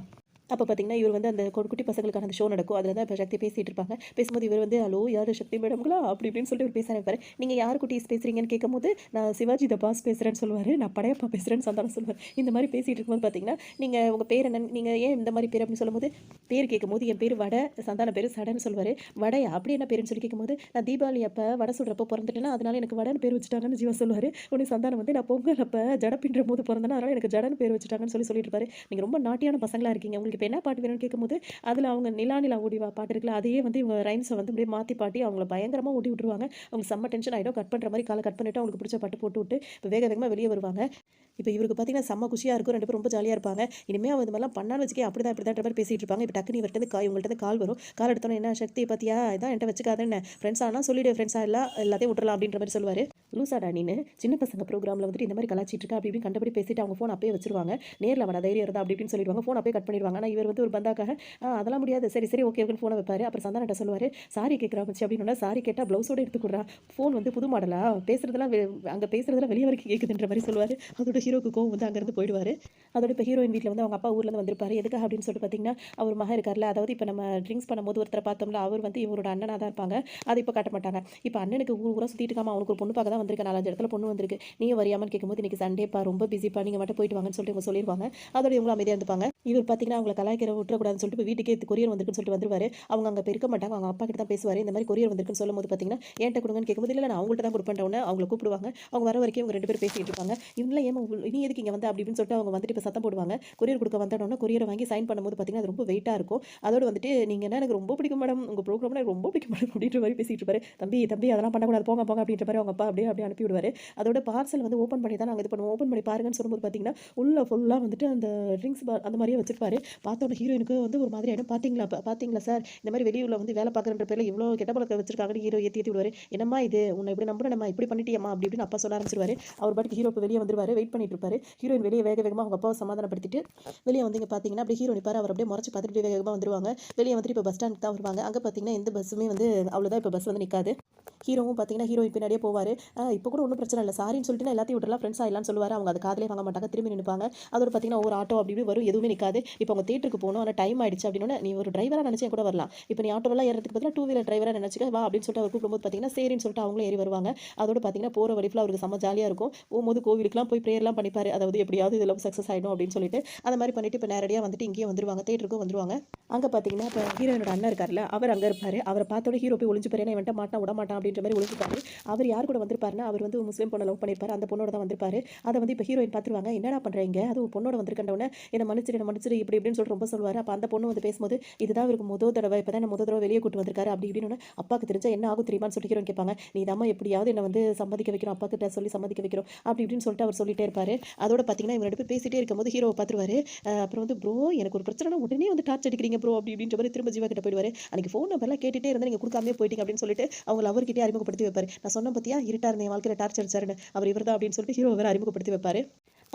அப்போ பார்த்தீங்கன்னா இவர் வந்து அந்த குட்டி பசங்களுக்கான அந்த ஷோ நடக்கும். அதில் தான் இப்போ சக்தி பேசிகிட்டு இருப்பாங்க. பேசும்போது இவர் வந்து ஹலோ யார் சக்தி மேடம்களா அப்படி இப்படின்னு சொல்லிட்டு ஒரு பேச ஆரம்பிப்பார். நீங்கள் யார் குட்டீஸ் பேசுகிறீங்கன்னு கேட்கும்போது நான் சிவாஜி த பாஸ் பேசுகிறேன்னு சொல்லுவார். நான் படையப்பா பேசுகிறேன்னு சந்தானம் சொல்லுவார். இந்த மாதிரி பேசிகிட்டு இருக்கும்போது பார்த்தீங்கன்னா நீங்கள் உங்கள் பேர் என்ன, நீங்கள் ஏன் இந்த மாதிரி பேர் அப்படின்னு சொல்லும்போது பேர் கேட்கும்போது என் பேர் வடை, சந்தான பேர் சடன்னு சொல்லுவார். வடையா அப்படி என்ன பேருன்னு சொல்லி கேட்கும்போது நான் தீபாவளி அப்போ வடை சுடுறப்போ பிறந்துட்டேன்னா அதனால எனக்கு வடன்னு பேர் வச்சுட்டாங்கன்னு ஜீவா சொல்லுவார். உடனே சந்தானம் வந்து நான் பொங்கல் அப்போ ஜட பின்ற போது பிறந்தேன்னா அதனால் எனக்கு ஜடன்னு பேர் வச்சுட்டாங்கன்னு சொல்லிட்டு இருப்பாரு. நீங்கள் ரொம்ப நாட்டியான பசங்களாக இருக்கீங்க, உங்களுக்கு உங்களுக்கு இப்போ என்ன பாட்டு வேணும்னு கேட்கும்போது அதில் அவங்க நிலா நிலா ஓடிவா பாட்டு இருக்குல்ல அதையே வந்து இவங்க ரைம்ஸை வந்து அப்படியே மாற்றி பாட்டி அவங்கள பயங்கரமாக ஓட்டி விட்டுருவாங்க. அவங்க செம்ம டென்ஷன் ஆகிடும். கட் பண்ணுற மாதிரி காலை கட் பண்ணிவிட்டு அவங்களுக்கு பிடிச்ச பாட்டு போட்டு விட்டு இப்போ வேக வேகமாக வெளியே வருவாங்க. இப்போ இவருக்கு பார்த்தீங்கன்னா செம்ம குஷியாக இருக்கும். 2 பேரும் ரொம்ப ஜாலியாக இருப்பாங்க. இனிமேல் அவன் இந்த மாதிரிலாம் பண்ணான்னு வச்சுக்கே அப்படிதான் இப்படிதான்ற மாதிரி பேசிகிட்டு இருப்பாங்க. இப்போ டக்குனு இவர்கிட்ட இவங்கள்ட்ட கால் வரும். கால் எடுத்தோன்னே என்ன சக்தி பார்த்தியா இதான் என்கிட்ட வச்சுக்காதேன்னு ஃப்ரெண்ட்ஸ் ஆனால் சொல்லிவிடு ஃப்ரெண்ட்ஸாக எல்லாத்தையும் விட்டுறலாம் அப்படின்ற மாதிரி சொல்லுவார். லூசாடா நீனு சின்ன பசங்க ப்ரோக்ராமில் வந்துட்டு இந்த மாதிரி கலாச்சிட்டு இருக்கா அப்படி இப்படின்னு கண்டபடி பேசிட்டு அவங்க ஃபோன் அப்பயே வச்சிருவாங்க. நேரில் அவனை தைரியம் இருந்தால் அப்படி இப்படின்னு சொல்லிடுவாங்க. ஃபோன் அப்பயே கட் பண்ணிடுவாங்க. ஆனால் இவர் வந்து ஒரு பந்தாக்காக அதெல்லாம் முடியாது சரி சரி ஓகே ஓகேன்னு ஃபோனை வைப்பார். அப்புறம் சந்தானட்ட சொல்லுவார் சாரி கேட்குறா வச்சு அப்படின்னா சாரி கேட்டால் ப்ளவுஸோடு எடுத்துக்கூடா ஃபோன் வந்து புது மாடலா பேசுறதெல்லாம் அங்கே பேசுறதெல்லாம் வெளியே வரைக்கும் கேட்குதுன்ற மாதிரி சொல்லுவார். அதோட ஹீரோக்கு கோவம் வந்து அங்கேருந்து போயிடுவார். அதோட இப்போ ஹீரோயின் வீட்டில் வந்து அவங்க அப்பா ஊர்லேருந்து வந்திருப்பாரு. எதுக்காக அப்படின்னு சொல்லிட்டு பார்த்தீங்கன்னா அவர் மகன் இருக்கார்ல அதாவது இப்போ நம்ம ட்ரிங்க்ஸ் பண்ணும்போது ஒருத்தரை பார்த்தோம்ல அவர் வந்து இவரோட அண்ணனாக தான் இருப்பாங்க. அதை இப்போ காட்ட மாட்டாங்க. இப்போ அண்ணனுக்கு ஊராக சுற்றிட்டு இருக்காம அவனுக்கு ஒரு பொண்ணு பார்க்க தான் வந்திருக்கு. 4-5 இடத்துல பொண்ணு வந்திருக்கு. நீயும் வரியாமல் கேட்கும்போது இன்னைக்கு சண்டேப்பா ரொம்ப பிஸிப்பா நீங்கள் மட்டும் போயிட்டு வாங்கன்னு சொல்லிட்டு இவங்க சொல்லிடுவாங்க. அதோட இவங்களும் அமைதியாக இருந்துப்பாங்க. இவர் பார்த்தீங்கன்னா அவங்களை கலாய்க்கிற விட்டுறக்கூடாதுன்னு சொல்லிட்டு இப்போ வீட்டுக்கே கொரியர் வந்திருக்குன்னு சொல்லிட்டு வந்துருவாரு. அவங்க அங்கே இருக்க மாட்டாங்க. அவங்க அப்பா கிட்ட தான் பேசுவார். இந்த மாதிரி கொரியர் வந்திருக்குன்னு சொல்லும்போது பார்த்தீங்கன்னா என்கிட்ட கொடுங்கன்னு கேட்கும்போது இல்லை நான் அவங்கள்ட்ட தான் கொடுப்பேன். அவங்களை கூப்பிடுவாங்க. அவங்க வர வரைக்கும் இவங்க 2 பேரும் பேசிட்டு இருப்பாங்க. இவங்கள ஏமா நீ எதுக்கு இங்கே வந்து அப்படி இப்படின்னு சொல்லிட்டு அவங்க வந்துட்டு இப்போ சத்தம் போடுவாங்க. கொரியர் கொடுக்க வந்தோடனே கொரியரை வாங்கி சைன் பண்ணும்போது பார்த்தீங்கன்னா அது ரொம்ப வெயிட்டாக இருக்கும். அதோடு வந்துட்டு நீங்கள் என்ன எனக்கு ரொம்ப பிடிக்கும் மேடம் உங்கள் ப்ரோக்ராம்னா ரொம்ப பிடிக்கும் மேடம் அப்படின்ற மாதிரி பேசிட்டு இருப்பாரு. தம்பி தம்பி அதெல்லாம் பண்ணக்கூடாது போங்க போங்க அப்படின்ற மாதிரி அவங்க அப்பா அப்படியே அப்படியே அனுப்பி விடுவார். அதோட பார்சல் வந்து ஓப்பன் பண்ணி தான் நாங்கள் இது பண்ணுவோம். ஓப்பன் பண்ணி பாருங்கன்னு சொல்லும்போது பார்த்தீங்கன்னா உள்ள ஃபுல்லாக வந்துட்டு அந்த ட்ரிங்க்ஸ் பார் அந்த மாதிரியே வச்சிருப்பாரு. பார்த்தோட ஹீரோயினுக்கு வந்து ஒரு மாதிரி ஆகிடும். பார்த்தீங்களா சார் இந்த மாதிரி வெளியூரில் வந்து வேலை பார்க்குறன்ற பேரில் இவ்வளோ கெட்ட பழக்கம் வச்சிருக்காங்கன்னு ஹீரோ ஏற்றி விடுவார். என்னம்மா இது உன்னை இப்படி நம்புற நம்ம இப்படி பண்ணிட்டியம்மா அப்படி இப்படின்னு அப்பா சொல்ல ஆரம்பிச்சிருவாரு. அவர் பாட்டுக்கு ஹீரோ இப்போ வெளியே வந்துருவாரு. வெயிட் பண்ணிட்டு இருப்பாரு. ஹீரோயின் வெளியே வேக வேகமாக அவங்க அப்பாவை சமாதானப்படுத்திட்டு வெளியே வந்து இங்கே பார்த்தீங்கன்னா அப்படியே ஹீரோ நிற்பார். அவர் அப்படியே முறைச்சி பார்த்துட்டு வேக வேகமாக வந்துருவாங்க. வெளியே வந்துட்டு இப்போ பஸ் ஸ்டாண்ட் தான் வருவாங்க. அங்கே பார்த்தீங்கன்னா எந்த பஸ்ஸுமே வந்து அவ்வளோதான் இப்போ பஸ் வந்து நிற்காது. ஹீரோவும் பார்த்தீங்கன்னா ஹீரோயின் பின்னாடியே போவார். இப்போ கூட ஒன்றும் பிரச்சனை இல்லை சாரின்னு சொல்லிட்டு எல்லாத்தையும் விட்டுலாம் ஃப்ரெண்ட்ஸ் ஆகலான்னு சொல்லுவார். அவங்க அது காதலே வாங்க மாட்டாங்க. திரும்பி நிற்பாங்க. அதோட பார்த்தீங்கன்னா ஒரு ஆட்டோ அப்படி இப்படி வரும் எதுவுமே நிற்காது. இப்போ அவங்க தேட்டருக்கு போகணும் ஆனால் டைம் ஆயிடுச்சு அப்படின்னா நீ ஒரு டிரைவராக நினச்சே கூட வரலாம். இப்போ நீ ஆட்டோவெல்லாம் ஏறதுக்கு பதிலாக 2 வீலர் டிரைவராக நினச்சிக்க வா அப்படின்னு சொல்லிட்டு அவர் கூப்பிடும்போது பார்த்தீங்கன்னா சரின்னு சொல்லிட்டு அவங்களும் ஏறி வருவாங்க. அதோட பார்த்தீங்கன்னா போகிற வழிஃபுல்லாக அவருக்கு செம்ம ஜாலியாக இருக்கும். போகும்போது கோவிலுக்குலாம் போய் ப்ரேயர்லாம் பண்ணிப்பார். அதாவது எப்படியாவது இதில் சக்ஸஸ் ஆகிடும் அப்படின்னு சொல்லிட்டு அந்த மாதிரி பண்ணிட்டு இப்போ நேரடியாக வந்துட்டு இங்கேயே வந்துருவாங்க. தேட்டருக்கும் வந்துருவாங்க. அங்கே பார்த்தீங்கன்னா இப்போ ஹீரோயினோட அண்ணன் இருக்கார்ல அவர் அங்கே இருப்பார். அவரை பார்த்தோட ஹீரோ போய் ஒளிஞ்சுப்பாரு. ஏன்னா இவன்ட்ட மாட்டா விட மாட்டான் அப்படின்ற மாதிரி ஒளிஞ்சுப்பாரு. அவர் யார் கூட வந்திருப்பாருன்னா அவர் வந்து முஸ்லீம் பொண்ணை லவ் பண்ணியிருப்பாரு. அந்த பொண்ணோட தான் வந்திருப்பாரு. அதை வந்து இப்போ ஹீரோயின் பார்த்துருவாங்க. என்னடா பண்ணுறீங்க அது பொண்ணோட வந்திருக்கண்டவொடனே என்ன மன்னிச்சிடு இப்படி இப்படின்னு சொல்லிட்டு ரொம்ப சொல்லுவார். அப்போ அந்த பொண்ணு வந்து பேசும்போது இதுதான் இவருக்கு முதல் தடவை இப்போ தான் என்ன முதல் தடவை வெளியே கூட்டு வந்திருக்காரு அப்படி இப்படின்னு அப்பாவுக்கு தெரிஞ்சா என்ன ஆகும் தெரியுமான்னு சொல்லிட்டு ஹீரோயின் கேட்பாங்க. நீ தாம்மா எப்படியாவது என்ன வந்து சம்மதிக்க வைக்கிறோம் அப்பா கிட்ட சொல்லி சம்மதிக்க வைக்கிறோம் அப்படி இப்படின்னு சொல்லிட்டு அவர் சொல்லிட்டே இருப்பாரு. அதோட பார்த்தீங்கன்னா இவங்க 2 பேர் பேசிட்டே இருக்கும்போது ஹீரோவை பார்த்துருவாரு. அப்புறம் வந்து ப்ரோ எனக்கு ஒரு பிரச்சனை உடனே வந்து டார்ச் அடிக்கிறீங்க ப்ரோ அப்படி இப்படின்ற மாதிரி திரும்ப ஜீவா கிட்ட போயிடுவாரு. அன்னைக்கு ஃபோன் நம்பர்லாம் கேட்டுட்டே இருந்தால் நீங்கள் கொடுக்காமே போயிட்டீங்க அப்படின்னு சொல்லிட்டு அவங்களை அவர்கிட்டே அறிமுகப்படுத்தி வைப்பாரு. நான் சொன்ன பற்றியா இருட்டா இருந்த என் வாழ்க்கையில் டார்ச் அடிச்சாருன்னு அவர் இவர் தான் அப்படின்னு சொல்லிட்டு ஹீரோ வேறு அறிமுகப்படுத்தி வைப்பாரு.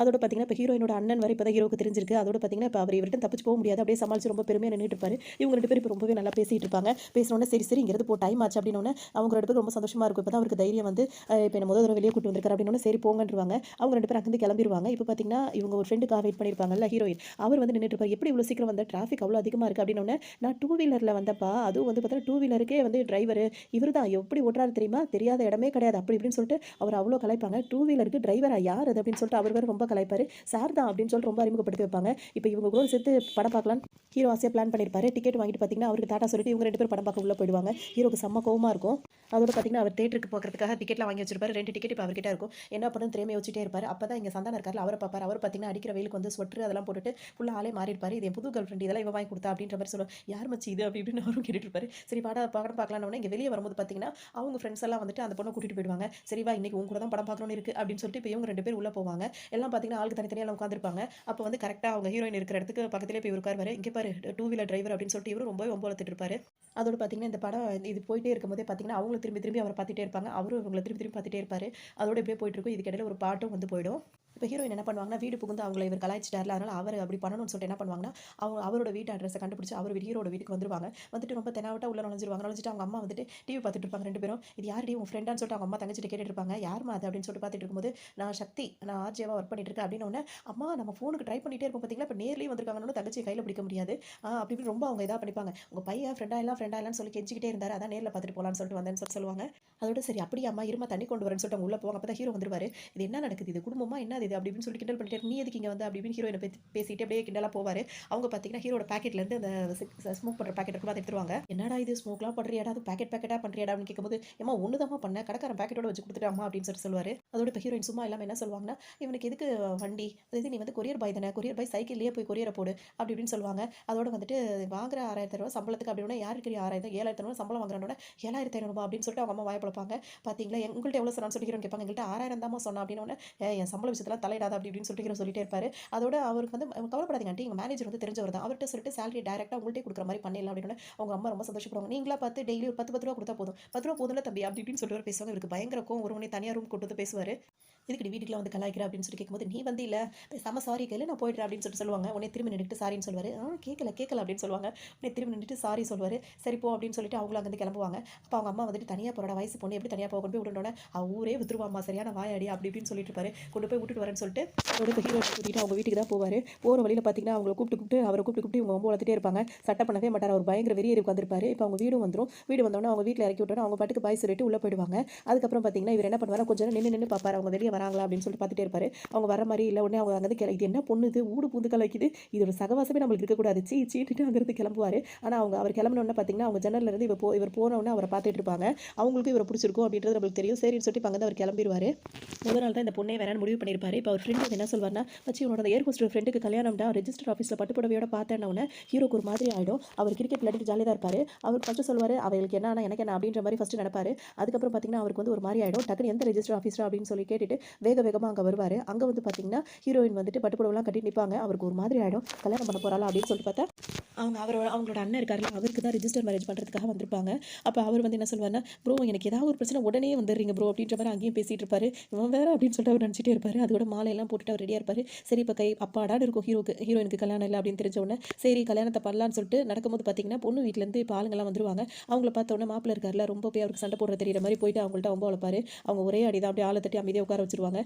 அதோட பார்த்தீங்கன்னா இப்போ ஹீரோயினோட அண்ணன் வரை இப்போ தான் ஹீரோக்கு தெரிஞ்சிருக்கு. அதோட பார்த்தீங்கன்னா இப்போ அவர் இவர்கிட்ட தப்பிச்சு போக முடியாது. அப்படியே சமாளிச்சு ரொம்ப பெருமையாக நின்றுட்டு இருப்பாரு. இவங்க 2 பேரும் இப்போ ரொம்பவே நல்லா பேசிட்டு இருப்பாங்க. பேசினோடனே சரி சரி இங்கிறது போ டைம் ஆச்சு அப்படின்னோடனே அவங்க 2 பேரும் ரொம்ப சந்தோஷமாக இருக்கும். இப்போ தான் அவருக்கு தைரியம் வந்து இப்போ என்ன முதல் தடவை வெளியே கூட்டு வந்திருக்காரு அப்படின்னோடனே சரி போங்கன்றுவாங்க. அவங்க 2 பேரும் அங்கேருந்து கிளம்பிடுவாங்க. இப்போ பார்த்தீங்கன்னா இவங்க ஒரு ஃப்ரெண்டுக்காக வெயிட் பண்ணியிருப்பாங்கல்ல ஹீரோயின் அவர் வந்து நின்றுட்டு இருப்பார். எப்படி இவ்வளோ சீக்கிரம் வந்த டிராஃபிக் அவ்வளோ அதிகமாக இருக்குது அப்படின்னோடனே நான் 2 வீலரில் வந்தப்பா அதுவும் வந்து பார்த்தீங்கன்னா 2 வீலருக்கே வந்து டிரைவர் இவர் தான் எப்படி ஓட்டுறாரு தெரியுமா தெரியாத இடமே கிடையாது அப்படி இப்படின்னு சொல்லிட்டு அவர் அவ்வளோ கலாய்ப்பாங்க. 2 வீலருக்கு டிரைவரா யார் அது அப்படின்னு சொல்லிட்டு அவர் வேறு ரொம்ப கலாய்ப்பார். சார் தான் அப்படின்னு சொல்லிட்டு ரொம்ப அறிமுகப்படுத்தி வைப்பாங்க. இப்போ இவங்க கூட சேர்த்து படம் பார்க்கலாம் ஹீரோ ஆசையாக பிளான் பண்ணியிருப்பாரு. டிக்கெட் வாங்கிட்டு பார்த்தீங்கன்னா அவருக்கு டாட்டா சொல்லிட்டு இவங்க 2 பேரும் படம் பார்க்க உள்ளே போயிடுவாங்க. ஹீரோக்கு செம்ம கோவமாக இருக்கும். அதோட பார்த்தீங்கன்னா அவர் தேட்டருக்கு போகிறதுக்காக டிக்கெட்லாம் வாங்கி வச்சிருப்பாரு. 2 டிக்கெட் இப்போ அவர்கிட்ட இருக்கும். என்ன பண்ணுன்னு தெரியாமல் யோசிச்சிட்டே இருப்பார். அப்போ தான் இங்கே சந்தானம் இருக்கார்ல அவரை பார்ப்பார். அவர் பார்த்தீங்கன்னா அடிக்கிற வெயிலுக்கு வந்து ஸ்வெட்டர் அதெல்லாம் போட்டுட்டு ஃபுல்லாக ஆளே மாறி இருப்பார். இது என் புது கேர்ள் ஃப்ரெண்ட் இதெல்லாம் இவ வாங்கி கொடுத்தா அப்படின்ற மாதிரி சொல்லுவோம். யார் மச்சி இது அப்படி இப்படின்னு அவரும் கேட்டுட்டு இருப்பாரு. சரி படம் பார்க்கலாம்னு இங்கே வெளியே வரும்போது பார்த்தீங்கன்னா அவங்க ஃப்ரெண்ட்ஸ் எல்லாம் வந்துட்டு அந்த பொண்ணை கூட்டிட்டு போயிடுவாங்க. சரி வா இன்னைக்கு உங்க கூட தான் படம் பார்க்கணும்னு இருக்குது அப்படின்னு சொல்லிட்டு இப்போ இவங்க 2 பேர் உள்ளே போவாங்க. எல்லாம் பார்த்தீங்கன்னா ஆளுக்கு தனித்தனியாக உட்காந்துருப்பாங்க. அப்போ வந்து கரெக்டாக அவங்க ஹீரோயின் இருக்கிற இடத்துக்கு பக்கத்திலே போய் உட்காருவாரு. இங்கே பாரு 2 வீலர் டிரைவர் அப்படின்னு சொல்லிட்டு இவரும் ரொம்ப வம்பளத்துட்டு இருப்பாரு. அதோட பார்த்தீங்கன்னா இந்த படம் இது போயிட்டே இருக்கும்போதே பார்த்தீங்கன்னா அவங்களும் திரும்பி திரும்பி அவரை பார்த்துட்டே இருப்பாங்க. அவரும் இவங்களை திரும்பி திரும்பி பார்த்துட்டே இருப்பாரு. அதோட இப்படியே போயிட்டு இருக்கும். இதுக்கிடையில ஒரு பாட்டும் வந்து போயிடும். இப்போ ஹீரோயின் என்ன பண்ணுவாங்கன்னா வீடு புகுந்து அவங்களை இவர் கலாய்ச்சிட்டார்ல அதனால் அவர் அப்படி பண்ணணும்னு சொல்லிட்டு என்ன பண்ணுவாங்கன்னா அவரோட வீட்டு அட்ரஸை கண்டுபிடிச்சி அவர் ஹீரோட வீட்டுக்கு வந்துருவாங்க. வந்துட்டு ரொம்ப தெனாவட்டா உள்ள நுழைஞ்சிட்டு அவங்க அம்மா வந்துட்டு டிவி பார்த்துட்டு இருப்பாங்க 2 பேரும். இது யாரடி உன் ஃப்ரெண்டான்னு சொல்லிட்டு அவங்க அம்மா தங்கச்சிட்டு கேட்டுட்டு இருப்பாங்க. யாருமா அது அப்படின்னு சொல்லிட்டு பார்த்துட்டு இருக்கும்போது நான் சக்தி நான் ஆர்ஜேவா ஒர்க் பண்ணிட்டு இருக்கேன் அப்படின்னு ஒன்று அம்மா நம்ம ஃபோனுக்கு ட்ரை பண்ணிட்டே இருப்போம் பார்த்தீங்களா இப்போ நேர்லேயும் வந்திருக்காங்கன்னு தங்கச்சி கையில் பிடிக்க முடியாது அப்படி இப்படி ரொம்ப அவங்க இதாக பண்ணிப்பாங்க. உங்கள் பையன் ஃப்ரெண்டாயிலாம் சொல்லி கெஞ்சிக்கிட்டே இருந்தார் அதான் நேரில் பார்த்துட்டு போகலான்னு சொல்லிட்டு வந்தேன்னு சொல்லுவாங்க. அதோட சரி அப்படியே அம்மா இருமா தண்ணி கொண்டு வரேன்னு சொல்லிட்டு அவங்க உள்ள போவாங்க. அப்போ தான் ஹீரோ வந்துருவாரு. இது என்ன நடக்குது இது குடும்பமா என்ன இது இது அப்படி இப்படின்னு சொல்லி கிண்டல் பண்ணிட்டு நீ எதுக்கு இங்கே வந்து அப்படி இப்படின்னு ஹீரோயினை பேசிட்டு அப்படியே கிண்டலாக போவார். அவங்க பார்த்தீங்கன்னா ஹீரோட பேக்கெட்லேருந்து அந்த ஸ்மோக் பண்ணுற பேக்கெட் இருக்கும் அதை எடுத்துருவாங்க. என்னடா இது ஸ்மோக்லாம் பண்ணுறியாடா, அது பேக்கெட்டாக பண்ணுறியாடா அப்படின்னு கேட்கும்போது ஏமா ஒன்று தான் பண்ண கடைக்காரன் பேக்கெட்டோட வச்சு கொடுத்துட்டாமா அப்படின்னு சொல்லுவார். அதோட இப்போ ஹீரோயின் சும்மா இல்லாமல் என்ன சொல்லுவாங்கன்னா இவனுக்கு எதுக்கு வண்டி, அதாவது நீ வந்து கொரியர் பாய் தானே, கொரியர் பாய் சைக்கிள்லேயே போய் கொரியரை போடு அப்படி இப்படின்னு சொல்லுவாங்க. அதோட வந்துட்டு வாங்குற 6000 ரூபா சம்பளத்துக்கு அப்படின்னா யாருக்கு 6000 7,000 ரூபா சம்பளம் வாங்குறோட 7,500 ரூபா அப்படின்னு சொல்லிட்டு அவங்க அம்மா வாய்ப்பிழப்பாங்க. பார்த்தீங்களா உங்கள்கிட்ட எவ்வளோ சொன்னான்னு சொல்லி ஹீரோன் கேட்பாங்க. எங்கள்கிட்ட 6,000 தான் சொன்னா அப்படின்னு என் சம்பள விஷயத்தெல்லாம் தலையிடாத அப்படி இப்படின்னு சொல்லிட்டு ஹீரோ சொல்லிட்டே இருப்பாரு. அதோட அவருக்கு வந்து கவலைப்படாதீங்க ஆண்டி, எங்கள் மேனேஜர் வந்து தெரிஞ்சவர் தான், அவர்கிட்ட சொல்லிட்டு சேலரி டேரெக்டாக உங்கள்கிட்ட கொடுக்குற மாதிரி பண்ணிடலாம் அப்படின்னு அவங்க அம்மா ரொம்ப சந்தோஷப்படுவாங்க. நீங்களா பார்த்து டெய்லி ஒரு 10 ரூபா கொடுத்தா போதும், 10 ரூபா போதும்ல தம்பி அப்படி இப்படின்னு சொல்லிட்டு பேசுவாங்க. இவருக்கு பயங்கர கோவம் ஒரு மணி தனியாக ரூம் கொண்டு வந்து பேசுவார். இதுக்கு வீட்டுக்குள்ள வந்து கலாய்க்கிற அப்படின்னு சொல்லி கேட்கும்போது நீ வந்து இல்லை செம சாரி கேளு நான் போய்ட்றேன் அப்படின்னு சொல்லுவாங்க. உடனே திரும்பி நின்றுட்டு சாரின்னு சொல்லுவார். கேட்கல அப்படின்னு சொல்லுவாங்க. உடனே திரும்பி நின்றுட்டு சாரி சொல்லுவார். சரி போ அப்படின்னு சொல்லிட்டு அவங்களும் அங்கேருந்து கிளம்புவாங்க. அப்போ அவங்க அம்மா வந்துட்டு தனியாக போகிற வயசு பொண்ணு எப்படி தனியாக போக கொண்டு போய் விடணுன்னே ஊரே வித்துருவாம்மா சரியான வாயாடி அப்படி இப்படின்னு சொல்லிட்டு இருப்பாரு. கொண்டு போய் விட்டுட்டு வரேன்னு சொல்லிட்டு அவரோட ஹீரோ கூட்டிகிட்டு அவங்க வீட்டுக்கு தான் போவார். போகிற வழியில் பார்த்தீங்கன்னா அவங்களை அவரை கூப்பிட்டு இவங்க ரொம்ப வளர்த்துட்டே இருப்பாங்க. சட்டை பண்ணவே மாட்டார். அவர் பயங்கர வெறியேறி உட்காந்துருப்பாரு. இப்போ அவங்க வீடு வந்துடும். வீடு வந்தோடனே அவங்க வீட்டில் இறக்கி விட்டோன்னா அவங்க பாட்டுக்கு பாய் சொல்லிட்டு உள்ளே போயிடுவாங்க. அதுக்கப்புறம் பார்த்தீங்கன்னா இவர் என்ன பண்ணுவார், கொஞ்சம் நேரம் நின்று பார்ப்பார் அவங்க வெளியே வராங்களா அப்படின்னு சொல்லிட்டு பார்த்துட்டே இருப்பாரு. அவங்க வர மாதிரி இல்லை. உடனே அவங்க அங்கேருந்து இது என்ன பொண்ணு இது ஊடு பூந்து கலைக்குது, இதோட சகவாசமே நம்மளுக்கு இருக்கக்கூடாது சீட்டுட்டு அங்கேருந்து கிளம்புவார். ஆனால் அவர் கிளம்பினோடனே பார்த்தீங்கன்னா அவங்க ஜன்னல்லேருந்து இவர் போனோடனே அவரை பார்த்துட்டு இருப்பாங்க. அவங்களுக்கு இவரை பிடிச்சிருக்கும் அப்படின்றது நம்மளுக்கு தெரியும். சரின்னு சொல்லிட்டு அங்கே அவர் கிளம்பிடுவார். முதல் நாள் தான் இந்த பொண்ணே வேணான்னு முடிவு பண்ணியிருப்பாரு. இப்போ அவர் ஃப்ரெண்டு என்ன சொல்வார்னா, வச்சு உன்னோட ஏர் ஹோஸ்டர் ஃப்ரெண்டுக்கு கல்யாணம்டா ரெஜிஸ்டர் ஆஃபீஸில் பட்டுப்புடவையோட பார்த்தேன்னொன்னே ஹீரோக்கு ஒரு மாதிரி ஆகிடும். அவர் கிரிக்கெட் விளையாடிட்டு ஜாலியாக தான் இருப்பார். அவர் ஃபஸ்ட்டு சொல்லுவார் அவளுக்கு என்ன எனக்கு என்ன அப்படின்ற மாதிரி ஃபஸ்ட்டு நினைப்பாரு. அதுக்கப்புறம் பார்த்தீங்கன்னா அவருக்கு வந்து ஒரு மாதிரி ஆகிடும். டக்குன்னு எந்த ரெஜிஸ்டர் ஆஃபீஸர் அப்படின்னு சொல்லி கேட்டுட்டு வேகமாக அங்கே வருவார். அங்கே வந்து பார்த்தீங்கன்னா ஹீரோயின் வந்துட்டு பட்டுப்புடவெல்லாம் கட்டி நிற்பாங்க. அவருக்கு ஒரு மாதிரி ஆகிடும். கல்யாணம் பண்ண போகிறாளா அப்படின்னு சொல்லிட்டு பார்த்தா அவங்களோட அண்ணன் இருக்காருல்ல அவருக்கு தான் ரெஜிஸ்டர் மேரேஜ் பண்ணுறதுக்காக வந்திருப்பாங்க. அப்போ அவர் வந்து என்ன சொல்வார்னா, ப்ரோ எனக்கு ஏதாவது ஒரு பிரச்சனை உடனே வந்துடுறீங்க ப்ரோ அப்படின்ற மாதிரி அங்கேயும் பேசிகிட்டு இருப்பாரு. இவன் வேறு அப்படின்னு சொல்லிட்டு அவர் நினச்சிட்டே இருப்பார். அதோட மாலையெல்லாம் போட்டுட்டு அவர் ரெடியாக இருப்பார். சரி இப்போ அப்பாடான்னு இருக்கும் ஹீரோயினுக்கு கல்யாணம் இல்லை அப்படின்னு தெரிஞ்ச உடனே சரி கல்யாணத்தை பண்ணலான்னு சொல்லிட்டு நடக்கும்போது பார்த்தீங்கன்னா பொண்ணு வீட்டிலேருந்து இப்போ ஆளுங்கெல்லாம் வந்துருவாங்க. அவங்கள பார்த்த உடனே மாப்பிள்ளை இருக்காருல ரொம்ப போய் அவருக்கு சண்டை போடுற தெரியிற மாதிரி போயிட்டு அவங்கள்ட்ட ரொம்ப வளர்ப்பாரு. அவங்க ஒரே அடி தான் அப்படியே ஆளை தட்டி அமைதியாக உட்கார வச்சிருவாங்க.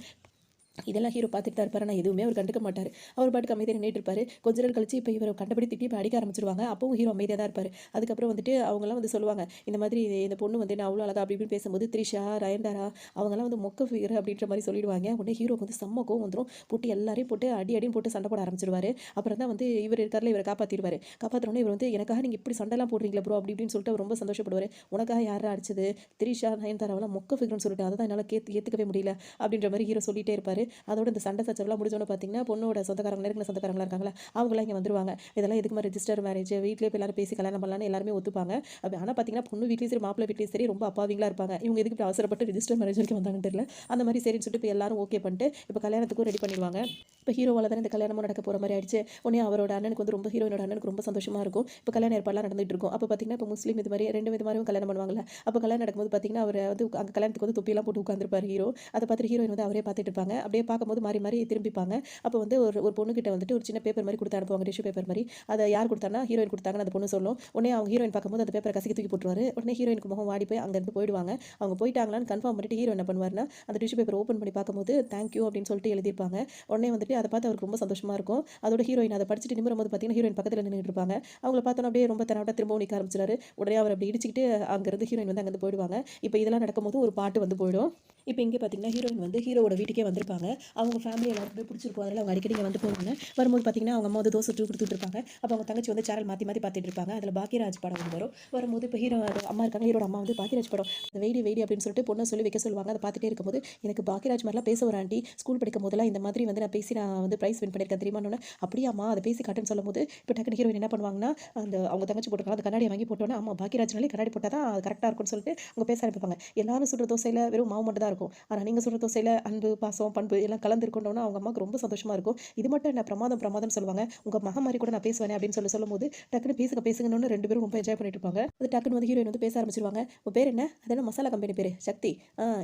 இதெல்லாம் ஹீரோ பார்த்துட்டு தான் இருப்பார். ஆனால் எதுவுமே அவர் கண்டுக்க மாட்டார். அவர் பாட்டுக்கு அமைதியாக நின்றுட்டு இருப்பார். கொஞ்ச நேரம் கழிச்சு இப்போ இவர் கண்டபடி திட்டி இப்போ அடிக்க ஆரம்பிச்சிருவாங்க. அப்பவும் ஹீரோ அமைதியாக தான் இருப்பார். அதுக்கப்புறம் வந்துட்டு அவங்களாம் வந்து சொல்லுவாங்க இந்த மாதிரி இந்த பொண்ணு வந்து நான் அவ்வளோ அழகா அப்படி இப்படின்னு பேசும்போது த்ரிஷா நயன்தாரா அவங்கெல்லாம் வந்து மொக்க ஃபிகர் அப்படின்ற மாதிரி சொல்லிடுவாங்க. உடனே ஹீரோக்கு வந்து செம்ம கோவம் வந்துடும். போட்டு எல்லாரையும் போட்டு அடின்னு போட்டு சண்டை போட ஆரம்பிச்சிருவாரு. அப்புறம் தான் வந்து இவர் இருக்கார்ல இவரை காப்பாற்றிடுவார். காப்பாற்றினோடனே இவர் வந்து எனக்காக நீங்கள் இப்படி சண்டைலாம் போடுறீங்களா ப்ரோ அப்படி இப்படின்னு சொல்லிட்டு அவர் ரொம்ப சந்தோஷப்படுவார். உனக்காக யாரா அடிச்சது த்ரிஷா நயன்தாராவெல்லாம் மொக்க ஃபிகர்னு சொல்லிட்டு அதை தான் என்னால் ஏற்றுக்கவே முடியல அப்படின்ற மாதிரி ஹீரோ சொல்லிட்டே இருப்பார். அதோட இந்த சண்டை சச்சரவுலாம் முடிஞ்சோன்னு பார்த்தீங்கன்னா பொண்ணோட சொந்தக்காரங்க நெருங்கின சொந்தக்காரங்களா இருக்காங்களா அவங்களாம் இங்கே வந்துருவாங்க. இதெல்லாம் எதுக்குமா ரெஜிஸ்டர் மேரேஜ் வீட்டிலே போய் எல்லாரும் பேசி கல்யாணம் பண்ணலான்னு எல்லாருமே ஒத்துப்பாங்க. அப்படி ஆனால் பார்த்தீங்கன்னா பொண்ணு வீட்லேயும் சரி மாப்பிள்ளை வீட்லேயும் சரி ரொம்ப அப்பாவிங்களா இருப்பாங்க. இவங்க எதுக்கு இப்படி அவசரப்பட்டு ரெஜிஸ்டர் மேரேஜ் வரைக்கும் வந்தாங்கன்னு தெரியல. அந்த மாதிரி சரின்னு சொல்லிட்டு இப்போ எல்லாரும் ஓகே பண்ணிட்டு இப்போ கல்யாணத்துக்கும் ரெடி பண்ணிடுவாங்க. இப்போ ஹீரோவால் தான் இந்த கல்யாணமும் நடக்க போகிற மாதிரி ஆயிடுச்சு. உடனே அவரோட அண்ணனுக்கு வந்து ரொம்ப ஹீரோயினோட அண்ணனுக்கு ரொம்ப சந்தோஷமாக இருக்கும். இப்போ கல்யாணம் ஏற்பாடுலாம் நடந்துட்டு இருக்கும். அப்போ பார்த்தீங்கன்னா இப்போ முஸ்லீம் இது மாதிரி ரெண்டு விதமாகவும் கல்யாணம் பண்ணுவாங்கல்ல. அப்போ கல்யாணம் நடக்கும்போது பார்த்தீங்கன்னா அவர் வந்து அங்கே கல்யாணத்துக்கு வந்து தொப்பியெல்லாம் போட்டு உட்காந்துருப்பார் ஹீரோ. அதை பார்த்துட்டு ஹீரோயின் வந்து அவரே பார்த்துட்டு இருப்பாங்க. அப்படியே பார்க்கும்போது மாறி மாறி திரும்பிப்பாங்க. அப்போ வந்து ஒரு பொண்ணுக்கிட்ட வந்துட்டு ஒரு சின்ன பேப்பர் மாதிரி கொடுத்து அனுப்புவாங்க, டிஷ்யூ பேப்பர் மாதிரி. அதை யார் கொடுத்தானா ஹீரோயின் கொடுத்தாங்கன்னு அந்த பொண்ணு சொல்லும். உடனே அவங்க ஹீரோயின் பார்க்கும்போது அந்த பேப்பரை கசக்கி தூக்கி போட்டுருவாரு. உடனே ஹீரோயினுக்கு முகம் வாடி போய் அங்கேருந்து போயிடுவாங்க. அவங்க போயிட்டாங்களான்னு கன்ஃபார்ம் பண்ணிட்டு ஹீரோ என்ன பண்ணுவார்னா அந்த டிஷ்யூ பேப்பர் ஓப்பன் பண்ணி பார்க்கும்போது தேங்க்யூ அப்படின்னு சொல்லிட்டு எழுதியிருப்பாங்க. உடனே வந்துட்டு அதை பார்த்து அவருக்கு ரொம்ப சந்தோஷமாக இருக்கும். அதோட ஹீரோயின் அதை படிச்சுட்டு நிமிரும்போது பார்த்தீங்கன்னா ஹீரோயின் பக்கத்தில் நின்றுட்டு இருப்பாங்க. அவங்கள பார்த்தோன்னா அப்படியே ரொம்ப தனவட்ட திரும்பவும் நிற்க ஆரம்பிச்சிடாரு. உடனே அவர் அப்படி இடிச்சிக்கிட்டு அங்கேருந்து ஹீரோயின் வந்து அங்கேருந்து போயிடுவாங்க. இப்போ இதெல்லாம் நடக்கும்போது ஒரு பாட்டு வந்து போயிடும். இப்போ இங்கே பார்த்தீங்கன்னா ஹீரோயின் வந்து ஹீரோட வீட்டுக்கே வந்திருப்பாங்க. அவங்க ஃபேமிலி எல்லாருக்குமே பிடிச்சிருக்கும். அதனால் அவங்க அடிக்கடி வந்து போவாங்க. வரும்போது பார்த்தீங்கன்னா அவங்க அம்மா வந்து தோசை கொடுத்துட்டு இருப்பாங்க. அப்போ அவங்க தங்கச்சி வந்து சேனல் மாற்றி மாற்றி பார்த்துட்டு இருப்பாங்க. அதில் பாக்கியராஜ் படம் வந்து வரும். வரும்போது இப்போ ஹீரோ அம்மா இருக்காங்க. ஹீரோட அம்மா வந்து பாக்கியராஜ் படம் அந்த வெயிடி அப்படின்னு சொல்லிட்டு பொண்ணை சொல்லி வைக்க சொல்லுவாங்க. அதை பார்த்துட்டே இருக்கும்போது எனக்கு பாக்கியராஜ் மாதிரிலாம் பேச ஒரு ஆண்டி ஸ்கூல் படிக்கும் போதெல்லாம் இந்த மாதிரி வந்து நான் வந்து ப்ரைஸ் வின் பண்ணியிருக்கேன் தெரியுமான்னு. அப்படியாம்மா அதை பேசி காட்டுன்னு சொல்லும் போது இப்போ டக்குனு ஹீரோயின் என்ன பண்ணுவாங்கன்னா அந்த அவங்க தங்கச்சி போட்டுருக்காங்க அந்த கண்ணாடியை வாங்கி போட்டோன்னே அம்மா பாக்கியராஜ்னாலே கண்ணாடி போட்டால் தான் அது கரெக்டாக இருக்கும்னு சொல்லிட்டு அவங்க பேச ஆரம்பிப்பாங்க. எல்லாரும் சுடுற தோசையில் வெறும் மாவு மட்டும் தான் இருக்கும். ஆனால் நீங்கள் சுடுற தோசையில் அன்பு பாசம் பண்பு எல்லாம் கலந்துருக்கணும்னா அவங்க அம்மாவுக்கு ரொம்ப சந்தோஷமாக இருக்கும். இது மட்டும் என்ன பிரமாதம் சொல்லுவாங்க. உங்கள் மகன் மாதிரி கூட நான் பேசுவேன் அப்படின்னு சொல்லும்போது டக்குனு பேசுங்கன்னு ரெண்டு பேரும் ரொம்ப என்ஜாய் பண்ணிட்டு இருப்பாங்க. அது டக்குனு வந்து ஹீரோயின் வந்து பேச ஆரம்பிச்சிருவாங்க. உங்கள் பேர் என்ன? அதெல்லாம் மசாலா கம்பெனி பேர் சக்தி.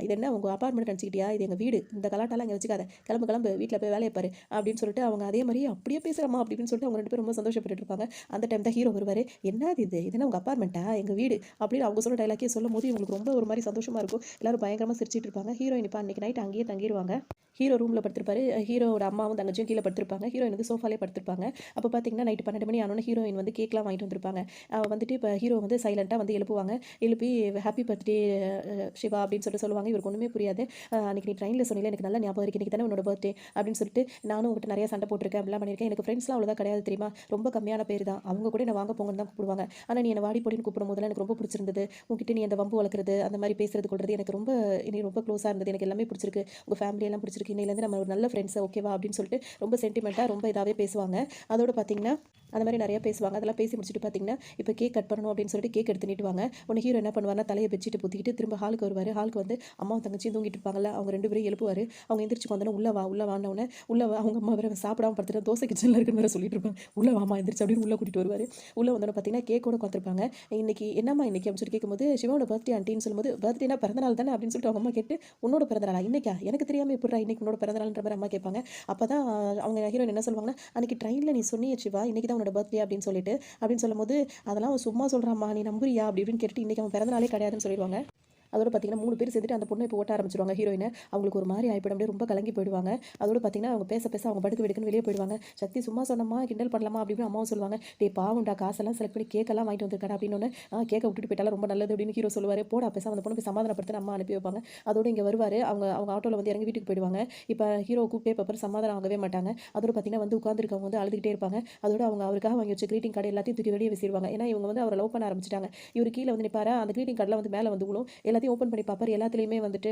இது என்ன உங்கள் அப்பார்ட்மெண்ட் நினச்சிக்கிட்டியா? இது எங்கள் வீடு. இந்த கலாட்டாலாம் இங்கே வச்சுக்காத. கிளம்பு வீட்டில் போய் வேலையை பாரு அப்படின்னு சொல்லிட்டு அவங்க அதே மாதிரி அப்படியே பேசுகிறமா அப்படின்னு சொல்லிட்டு அவங்க ரெண்டு பேரும் ரொம்ப சந்தோஷப்பட்டு இருப்பாங்க. அந்த டைம் தான் ஹீரோ வருவார். என்னது இதெல்லாம் உங்கள் அப்பார்ட்மெண்ட்டா எங்கள் வீடு அப்படின்னு அவங்க சொல்ல டைலாக்கே சொல்லும் போது இவங்களுக்கு ரொம்ப ஒரு மாதிரி சந்தோஷமாக இருக்கும். எல்லாரும் பயங்கரமாக சிரிச்சிட்டு இருப்பாங்க. ஹீரோயின் இப்போ அன்றைக்கி நைட் அங்கேயே தங்கிடுவாங்க. ஹீரோ ரூமில் படுத்திருப்பாரு. ஹீரோவோட அம்மாவும் தங்கச்சியும் கீழே படுத்திருப்பாங்க. ஹீரோயின் வந்து சோஃபாலே படுத்திருப்பாங்க. அப்போ பார்த்தீங்கன்னா நைட்டு 12 மணி ஆனோனே ஹீரோயின் வந்து கேக்லாம் வாங்கிட்டு வந்திருப்பாங்க. வந்துட்டு இப்போ ஹீரோ வந்து சைலண்ட்டாக வந்து எழுப்புவாங்க. எழுப்பி ஹாப்பி பர்த்டே சிவா அப்படின்னு சொல்லிட்டு சொல்லுவாங்க. இவருக்கு ஒன்றுமே புரியாது. அன்றைக்கி நீ ட்ரெயினில் சொன்னீங்களே எனக்கு நல்லா ஞாபகம் இருக்குது. இன்றைக்கி தானே உன்னோட பர்த்டே அப்படின்னு சொல்லிட்டு நானும் உங்கள்கிட்ட நிறைய சண்டை போட்டிருக்கேன் அப்படிலாம் பண்ணியிருக்கேன். எனக்கு ஃப்ரெண்ட்ஸ்லாம் அவ்வளோதான் கிடையாது தெரியுமா, ரொம்ப கம்மியான பேர் தான். அவங்க கூட என்ன வாங்க போங்கன்னு தான் கூப்பிடுவாங்க. ஆனால் நீ என்னை வாடி பொடின்னு கூப்பிடும் போதெல்லாம் எனக்கு ரொம்ப பிடிச்சிருந்தது. உங்ககிட்ட நீ அந்த வம்பு வளர்க்குறது அந்த மாதிரி பேசுறது கொள்றது எனக்கு ரொம்ப நீ ரொம்ப க்ளோஸாக இருந்தது. எனக்கு எல்லாமே பிடிச்சிருக்கு. உங்கள் ஃபேமிலி எல்லாம் பிடிச்சிருக்கு. இன்னையிலேருந்து நம்ம ஒரு நல்ல ஃப்ரெண்ட்ஸ் ஓகேவா அப்படின்னு சொல்லிட்டு ரொம்ப சென்டிமெண்ட்டாக ரொம்ப இதாகவே பேசுவாங்க. அதோட பார்த்தீங்கன்னா அந்த மாதிரி நிறையா பேசுவாங்க. அதெல்லாம் பேசி முடிச்சுட்டு பார்த்தீங்கன்னா இப்போ கேக் கட் பண்ணணும் அப்படின்னு சொல்லிட்டு கேக் எடுத்து நீட்டுவாங்க. உடனே ஹீரோ என்ன பண்ணுவார்னா தலையை பெட்ஷீட்டை பொத்திக்கிட்டு திரும்ப ஹாலுக்கு வருவார். ஹாலுக்கு வந்து அம்மாவும் தங்கச்சியும் தூங்கிட்டு இருப்பாங்கல்ல, அவங்க 2 பேரும் எழுப்புவார். அவங்க எந்திரிச்சு வந்தோடனே உள்ள வாண்டவுடனே உள்ள வா, அவங்க அம்மா வேறு சாப்பிடாம படுத்துட்டு தோசை கிச்சனில் இருக்குன்னு வேறு சொல்லிட்டு இருப்பாங்க. உள்ள வாமா எந்திரிச்சு அப்படின்னு உள்ள கூட்டிட்டு வருவார். உள்ள வந்தோடனே பார்த்தீங்கன்னா கேக்கோட உட்காந்துருப்பாங்க. இன்னைக்கு என்னம்மா இன்னைக்கு அப்படின்னு சொல்லி கேட்கும்போது சிவாவோட பர்த்டே ஆண்டின்னு சொல்லும்போது பர்த்டேனா பிறந்தநாள் தானே அப்படின்னு சொல்லிட்டு அவங்க அம்மா கேட்டு உன்னோட பிறந்தநாளா இன்னைக்கா எனக்கு தெரியாமல் எப்படிடா இன்னைக்கு உன்னோட பிறந்தநாள்ன்ற மாதிரி அம்மா கேட்பாங்க. அப்போ தான் அவங்க ஹீரோயின் என்ன சொல்லுவாங்கன்னா அன்றைக்கி ட்ரெயினில் நீ சொன்னியே சிவா இன்னைக்கு தான் உன்னோட பர்த்டே அப்படின்னு சொல்லும்போது அதெல்லாம் அவன் சும்மா சொல்கிறாம்மா நீ நம்புறியா அப்படி இப்படின்னு கேட்டுட்டு இன்றைக்கி அவன் பிறந்தநாளே கிடையாதுன்னு சொல்லிடுவாங்க. அதோட பார்த்தீங்கன்னா 3 பேர் சேர்ந்துட்டு அந்த பொண்ணை இப்போ ஓட்ட ஆரம்பிச்சிருவாங்க ஹீரோயினை. அவங்களுக்கு ஒரு மாதிரி ஆகிப்படும், அப்படியே ரொம்ப கலங்கி போயிடுவாங்க. அதோட பார்த்தீங்கன்னா அவங்க பேச பேச அவங்க படுக்க வெடுக்குன்னு வெளியே போயிடுவாங்க. சக்தி சும்மா சொன்னம்மா கிண்டல் பண்ணலாமா அப்படின்னு அம்மாவும் சொல்லுவாங்க. டே பாவுண்டா காசெல்லாம் செலக்ட் பண்ணி கேக்கெல்லாம் வாங்கிட்டு வந்திருக்காடா அப்படின்னு கேக்கை விட்டுட்டு போயிட்டாலும் ரொம்ப நல்லது அப்படின்னு ஹீரோ சொல்லுவார். போடா பேச அந்த பொண்ணு போய் சமாதானப்படுத்தி அம்மா அனுப்பி வைப்பாங்க. அதோட இங்கே வருவார். அவங்க அவங்க ஆட்டோவில் வந்து இறங்கி வீட்டுக்கு போயிடுவாங்க. இப்போ ஹீரோ கூப்பிட்டே பேப்பர் சமாதானம் ஆகவே மாட்டாங்க. அதோட பார்த்தீங்கன்னா வந்து உட்காந்துருக்கவங்க வந்து அழுதுகிட்டே இருப்பாங்க. அதோட அவங்க அவருக்காக வாங்கி வச்ச கிரீட்டிங் கார்டு எல்லாத்தையும் தூக்கி வெளியே வீசிடுவாங்க. ஏன்னா இவங்க வந்து அவரை லவ் பண்ண ஆரம்பிச்சிட்டாங்க. இவர் கீழே வந்து நிற்பாரு. அந்த கிரீட்டிங் கார்டில் வந்து மேலே வந்து விழும். எல்லாத்தையும் ஓப்பன் பண்ணி பார்ப்பார். எல்லாத்துலேயுமே வந்துட்டு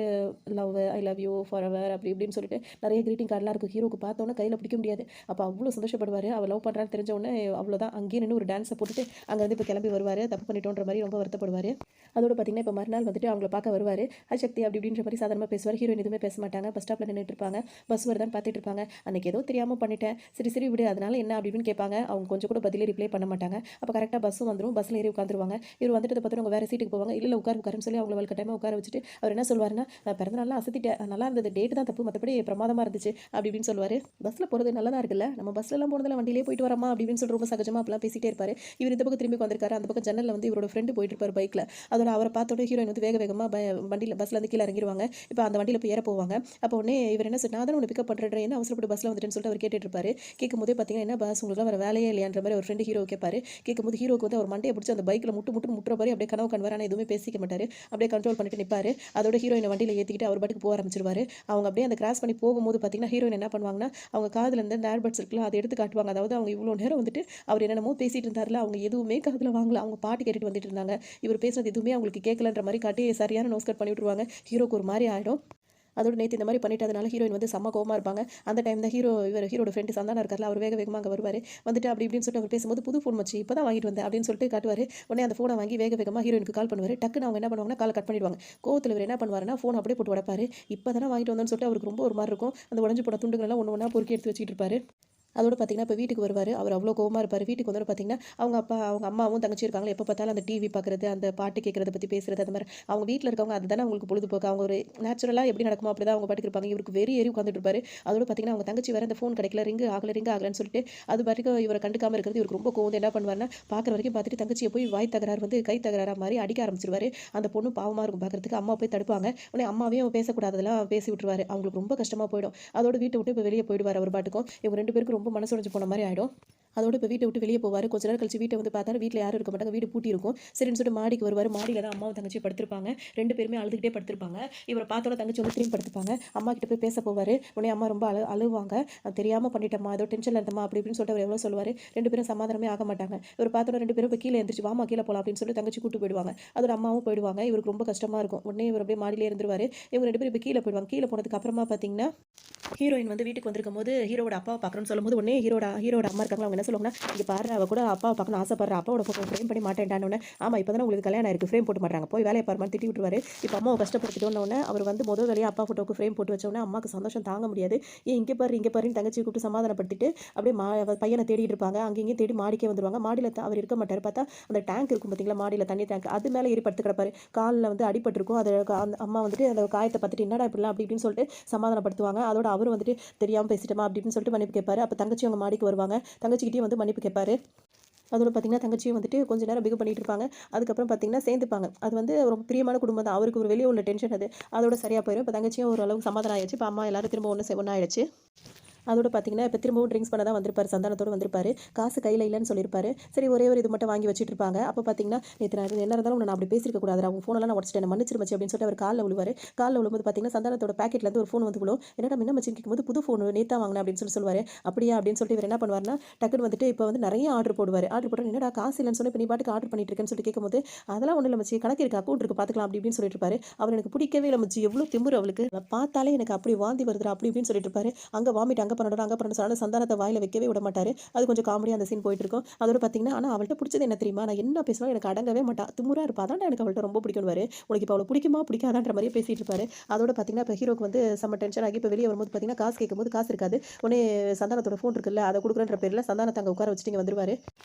love I love you for ever அப்படி இப்படின்னு சொல்லிட்டு நிறைய கிரீட்டிங் கார்டெலாம் இருக்கும். ஹீரோக்கு பார்த்தோன்னே கையில் பிடிக்க முடியாது. அப்போ அவ்வளோ சந்தோஷப்படுவார். அவள் லவ் பண்ணுறான்னு தெரிஞ்ச உடனே அவ்வளோதான் அங்கேயே நின்று ஒரு டான்ஸை போட்டுட்டு அங்கே வந்து இப்போ கிளம்பி வருவார். தப்பு பண்ணிட்டோன்ற மாதிரி ரொம்ப வருத்தப்படுவார். அதோட பார்த்தீங்கன்னா இப்போ மறுநாள் வந்துட்டு அவங்கள பார்க்க வருவார். சக்தி அப்படி இப்படின்ற மாதிரி சாதாரணமாக பேசுவார். ஹீரோயின் எதுவுமே பேச மாட்டாங்க. பஸ் ஸ்டாப்பில் நின்றுட்டு இருப்பாங்க. பஸ் வருதான்னு பார்த்துட்டு இருப்பாங்க. அன்றைக்கி ஏதோ தெரியாமல் பண்ணிட்டேன், சரி விடு, அதனால என்ன அப்படி இப்படின்னு கேட்பாங்க. அவங்க கொஞ்சம் கூட பதிலே ரிப்ளை பண்ண மாட்டாங்க. அப்போ கரெக்டாக பஸ்ஸும் வந்துடும். பஸ்ஸில் ஏறி உட்காந்துருவாங்க. இவர் வந்துட்டு பார்த்துட்டு அவங்க வேறு சீட்டுக்கு போவாங்க. இல்லை உட்காருன்னு சொல்லி அவங்கள வலுக்கட்டாயமாக உட்கார வச்சுட்டு அவர் என்ன சொல்வாருன்னா பிறந்தநாள்லாம் அசத்திட்டேன், நல்லா இருந்தது, டேட்டு தான் தப்பு, மற்றபடி பிரமாதமாக இருந்துச்சு அப்படி இப்படின்னு சொல்லுவார். பஸ்ஸில் போகிறது நல்லா தான் இருக்குல்ல, நம்ம பஸ்லலாம் போனதில் வண்டியிலே போயிட்டு வரமா அப்படி இப்படின்னு சொல்லி ரொம்ப சகஜமாக அப்பெல்லாம் பேசிட்டே இருப்பார். இவர் இந்த பக்கம் திரும்பி வந்திருக்காரு. அந்த பக்கம் ஜன்னலில் வந்து இவரோட ஃப்ரெண்டு போயிட்டு இருப்பார் பைக்கில். அதோட அவரை பார்த்தோட ஹீரோயின் வந்து வேக வேகமாக வண்டியில் பஸ்ஸில் வந்து கீழே இறங்கிடுவாங்க. இப்போ அந்த வண்டியில் போய் ஏற போவாங்க. அப்போ உடனே இவர் என்ன சொன்னால் நான் தான் உன்னை பிக்கப் பண்ணுறேன், என்ன அவசரப்பட்டு பஸ்ஸில் வந்துட்டுன்னு சொல்லிட்டு அவர் கேட்டுட்டு இருப்பாரு. கேட்கும்போதே பார்த்தீங்கன்னா என்ன பஸ் உங்களுக்கு வேறு வேலையே இல்லையான்ற மாதிரி ஒரு ஃப்ரெண்டு ஹீரோ கேட்பாரு. கேட்கும்போது ஹீரோக்கு வந்து அவர் மண்டையை பிடிச்சி அந்த பைக்கில் முட்டுற மாதிரி அப்படியே கனவு கண்வார். ஆனால் எதுவுமே பேசிக்க மாட்டார். அப்படியே கண்ட்ரோல் பண்ணிட்டு நிற்பார். அதோட ஹீரோயினை வண்டியில் ஏற்றிக்கிட்டு அவர் பாட்டுக்கு போக ஆரம்பிச்சிருவாரு. அவங்க அப்படியே அந்த கிராஸ் பண்ணி போகும்போது பார்த்தீங்கன்னா ஹீரோயின் என்ன பண்ணுவாங்கன்னா அவங்க காதில் இருந்து அந்த ஏர்பட்ஸ் இருக்குல்ல அதை எடுத்து காட்டுவாங்க. அதாவது அவங்க இவ்வளோ நேரம் வந்துட்டு அவர் என்னென்னமோ பேசிட்டு இருந்தார்ல, அவங்க எதுவுமே காதில் வாங்கல, அவங்க பாட்டு கேட்டுட்டு வந்துட்டு இருந்தாங்க. இவர் பேசுறது எதுவுமே அவங்களுக்கு கேட்கலன்ற மாதிரி காட்டி சரியான நோஸ் கட் பண்ணி விட்டுருவாங்க. ஹீரோக்கு ஒரு மாதிரி ஆகிடும். அதோட நேற்று இந்த மாதிரி பண்ணிட்டதுனால ஹீரோயின் வந்து செம்ம கோவமாக இருப்பாங்க. அந்த டைம் தான் ஹீரோட ஃப்ரெண்டு சந்தானம் இருக்கார்ல, அவர் வேக வேகமாக அங்கே வருவார். வந்துட்டு அப்படி இப்படின்னு சொல்லிட்டு அவர் பேசும்போது புது ஃபோன் வச்சு இப்போ தான் வாங்கிட்டு வந்தேன் அப்படின்னு சொல்லிட்டு காட்டுவார். உடனே அந்த ஃபோனை வாங்கி வேக வேகமாக ஹீரோயினுக்கு கால் பண்ணுவார். டக்குன்னு அவங்க என்ன பண்ணுவாங்கன்னா கால் கட் பண்ணிடுவாங்க. கோவத்தில் இவர் என்ன பண்ணுவாருன்னா ஃபோன் அப்படியே போட்டு உடைப்பாரு. இப்போ தானே வாங்கிட்டு வந்தோன்னு சொல்லிட்டு அவருக்கு ரொம்ப ஒரு மாதிரி இருக்கும். அந்த உடஞ்சி போன துண்டுகளெல்லாம் ஒன்று ஒன்றா பொறுக்கி எடுத்து வச்சுட்டு இருப்பாரு. அதோட பார்த்தீங்கன்னா இப்போ வீட்டுக்கு வருவார். அவர் அவ்வளோ கோவமாக இருப்பார். வீட்டுக்கு வந்து பார்த்தீங்கன்னா அவங்க அம்மாவும் தங்கச்சி இருக்காங்களா, எப்போ பார்த்தாலும் அந்த டிவி பார்க்குறது, அந்த பாட்டு கேட்குறத பற்றி பேசுறது, அந்த மாதிரி அவங்க வீட்டில் இருக்கவங்க அதுதானே அவங்களுக்கு பொழுதுபோக்கு. அவங்க ஒரு நேச்சுரலாக எப்படி நடக்குமோ அப்படி தான் அவங்க பாட்டுக்கு இருப்பாங்க. இவருக்கு வெறி ஏறி உட்காந்துட்டு இருப்பாரு. அதோட பார்த்தீங்கன்னா அவங்க தங்கச்சி வேறு அந்த ஃபோன் கிடைக்கல, ரிங்கு ஆகலன்னு சொல்லிட்டு அது பாட்டுக்கு இவரை கண்டுக்காமல் இருக்கிறது இவருக்கு ரொம்ப கோவம். என்ன பண்ணுவாருன்னா பார்க்குற வரைக்கும் பார்த்துட்டு தங்கச்சியை போய் வாய் தகராறு வந்து கை தகராறு மாதிரி அடிக்க ஆரம்பிச்சிருவாரு. அந்த பொண்ணு பாவமாக இருக்கும் பார்க்குறதுக்கு. அம்மா போய் தடுப்பாங்க. உடனே அம்மாவையும் பேசக்கூடாதெல்லாம் பேசி விட்டுருவாரு. அவங்களுக்கு ரொம்ப கஷ்டமாக போயிடும். அதோட வீட்டை விட்டு இப்போ வெளியே போயிடுவார் அவர் பாட்டுக்கும். இவங்க 2 பேருக்கும் ரொம்ப மனசு உடைஞ்சு போன மாதிரி ஆகிடும். அதோட இப்போ வீட்டை விட்டு வெளியே போவார். கொஞ்ச நேரம் கழிச்சு வீட்டை வந்து பார்த்தாரு. வீட்டில் யாரும் இருக்க மாட்டாங்க, வீடு பூட்டி இருக்கும். சரின்னு சொல்லிட்டு மாடிக்கு வருவார். மாடியில் தான் அம்மாவும் தங்கச்சியும் படுத்திருப்பாங்க. 2 பேருமே அழுதுகிட்டே படுத்திருப்பாங்க. இவரை பார்த்தோட தங்கச்சி வந்து திரும்பி படுத்துப்பாங்க. அம்மா கிட்ட போய் பேச போவார். உடனே அம்மா ரொம்ப அழுவாங்க. தெரியாமல் பண்ணிட்டம்மா, ஏதோ டென்ஷனில் இருந்தம்மா அப்படி இப்படின்னு சொல்லிட்டு அவர் எவ்வளோ சொல்லுவார். 2 பேரும் சமாதானமே ஆக மாட்டாங்க. இவர் பார்த்தோட 2 பேரும் இப்போ கீழே எழுந்திரிச்சு வாமா கீழே போகலாம் அப்படின்னு சொல்லி தங்கச்சி கூட்டு போயிடுவாங்க. அதோட அம்மாவும் போயிடுவாங்க. இவருக்கு ரொம்ப கஷ்டமாக இருக்கும். உடனே இவர் அப்படியே மாடியிலே இருந்துருவார். இவங்க 2 பேரும் இப்போ கீழே போயிடுவாங்க. கீழே போனதுக்கு அப்புறமா பார்த்தீங்கன்னா ஹீரோயின் வந்து வீட்டுக்கு வந்திருக்கும் போது ஹீரோட அப்பாவை பார்க்குறோன்னு சொல்லும்போது உடனே ஹீரோட அம்மா இருக்காங்க. அவங்க என்ன சொல்லுவாங்கன்னா இங்கே பாரு அவள் கூட அப்பாவை பார்க்கணும் ஆசைப்படுற, அப்பாவோட ஃபோட்டோ ஃப்ரேம் பண்ணி மாட்டேன்டானோன்னு. ஆமாம் இப்போ தானே உங்களுக்கு கல்யாணம் இருக்குது, ஃப்ரேம் போட்டு மாட்டாங்க, போய் வேலையை பாருமான்னு திட்டி விட்டுருவாரு. இப்போ அம்மாவை கஷ்டப்படுத்திட்டோன்னே அவர் வந்து முதல் வேலையாக அப்பா ஃபோட்டோக்கு ஃப்ரேம் போட்டு வச்சோன்னே அம்மாவுக்கு சந்தோஷம் தாங்க முடியாது. இங்கே பாருன்னு தங்கச்சி கூப்பிட்டு சமாதானப்படுத்திட்டு அப்படியே பையனை தேடிட்டு இருப்பாங்க. அங்கேயும் தேடி மாடிக்கே வந்துருவாங்க. மாடியில் அவர் இருக்க மாட்டார். பார்த்தா அந்த டேங்க் இருக்கும் பார்த்தீங்களா, மாடியில் தண்ணி டேங்க், அது மேலே ஏறி படுத்து கிடப்பாரு. காலில் வந்து அடிபட்டிருக்கும். அதை அந்த அம்மா வந்துட்டு அந்த காயத்தை பார்த்துட்டு என்னடா இப்படிலாம் அப்படி இப்படின்னு சொல்லிட்டு சமாதானப்படுத்துவாங்க. அதோட அவர் வந்துட்டு தெரியாமல் பேசிட்டோமா அப்படின்னு சொல்லிட்டு மன்னிப்பு கேட்பாரு. அப்போ தங்கச்சி அவங்க மாடிக்கு வருவாங்க. தங்கச்சிக்கிட்டே வந்து மன்னிப்பு கேட்பாரு. அதோட பார்த்தீங்கன்னா தங்கச்சியும் வந்துட்டு கொஞ்ச நேரம் பிகு பண்ணிட்டு இருப்பாங்க. அதுக்கப்புறம் பார்த்தீங்கன்னா சேர்ந்துப்பாங்க. அது வந்து ரொம்ப பிரியமான குடும்பம் தான். அவருக்கு ஒரு வெளிய உள்ள டென்ஷன் அது. அதோட சரியா போயிரும். இப்ப தங்கச்சியும் ஓரளவுக்கு சமாதானம் ஆயாச்சு. இப்ப அம்மா எல்லாரும் திரும்ப ஒண்ணாயிடுச்சு. அதோட பார்த்தீங்கன்னா, இப்ப திரும்பவும் ட்ரிங்க்ஸ் பண்ண தான் வந்திருப்பாரு. சந்தானத்தோட வந்திருப்பாரு. காசு கையில இல்லன்னு சொல்லியிருப்பாரு. சரி ஒரே ஒரு இது மட்டும் வாங்கி வச்சுட்டு இருப்பாங்க. அப்ப பார்த்தீங்கன்னா, "நேத்து நான் என்ன இருந்தாலும் உன்ன நான் அப்படி பேசியிருக்க கூடாதுடா. உன் ஃபோனெல்லாம் நான் உடைச்சுட்டேன். என்ன மன்னிச்சிரு மச்சி" அப்படின்னு சொல்லிட்டு அவர் கால்ல விழுவாரு. கால்ல விழும்போது பார்த்தீங்கன்னா, சந்தானத்தோட பாக்கெட்லேருந்து ஒரு ஃபோன் வந்து விழும். "என்னடா மின்ன மச்சின்னு" கேட்கும்போது, "புது ஃபோனு நேத்து தான் வாங்கினேன்" அப்படின்னு சொல்லுவாரு. "அப்படியா?" அப்படின்னு சொல்லிட்டு இவர் என்ன பண்ணுவாருன்னா, டக்குன்னு வந்துட்டு இப்ப வந்து நெறைய ஆர்டர் போடுவாரு. ஆர்டர் போட்டா, "என்னடா காசு இல்லன்னு சொன்ன, இப்ப நீ பாட்டுக்கு ஆர்டர் பண்ணிட்டு இருக்கேன்னு" சொல்லிட்டு கேட்கும்போது, "அதெல்லாம் ஒண்ணும் இல்ல மச்சி. கணக்கு இருக்கு, அக்கவுண்ட் இருக்கு பார்த்துக்கலாம்" அப்படி இப்படின்னு சொல்லிட்டு இருப்பாரு. அவர் எனக்கு பிடிக்கவே இல்ல மச்சி. எவ்வளோ திமிரு அவளுக்கு. அவள பார்த்தாலே எனக்கு அப்படி வாந்தி வருதுடா அப்படி இப்படின்னு சொல்லிட்டு இருப்பாரு. அங்க வாமிட் அங்க பண்ணணும்டா, அங்க பண்ணணும் சொன்னாலும் சந்தானத்த வாயில வைக்கவே விட மாட்டாரு. அது கொஞ்சம் காமெடியா அந்த சீன் போயிட்டு இருக்கும். அதோட பார்த்தீங்கன்னா, ஆனா அவள்ட்ட புடிச்சது என்ன தெரியுமா? நான் என்ன பேசினாலும் எனக்கு அடங்கவே மாட்டா. திமிரா இருப்பா. அதான்டா எனக்கு அவள்ட்ட ரொம்ப பிடிக்கும்னுவாரு. உனக்கு இப்ப அவள பிடிக்குமா? பிடிக்காதான்ற மாரியே பேசிட்டு இருப்பாரு. அதோட பார்த்தீங்கன்னா, இப்ப ஹீரோக்கு வந்து செம்ம டென்ஷன் ஆகி இப்ப வெளிய வரும்போது பார்த்தீங்கன்னா, காசு கேட்கும்போது காசு இருக்காது. உடனே சந்தானத்தோட ஃபோன் இருக்குல்ல, அத குடுக்குறேன்ற பேர்ல சந்தானத்த அங்க உட்கார வச்சுட்டு இங்க வந்துருவாரு.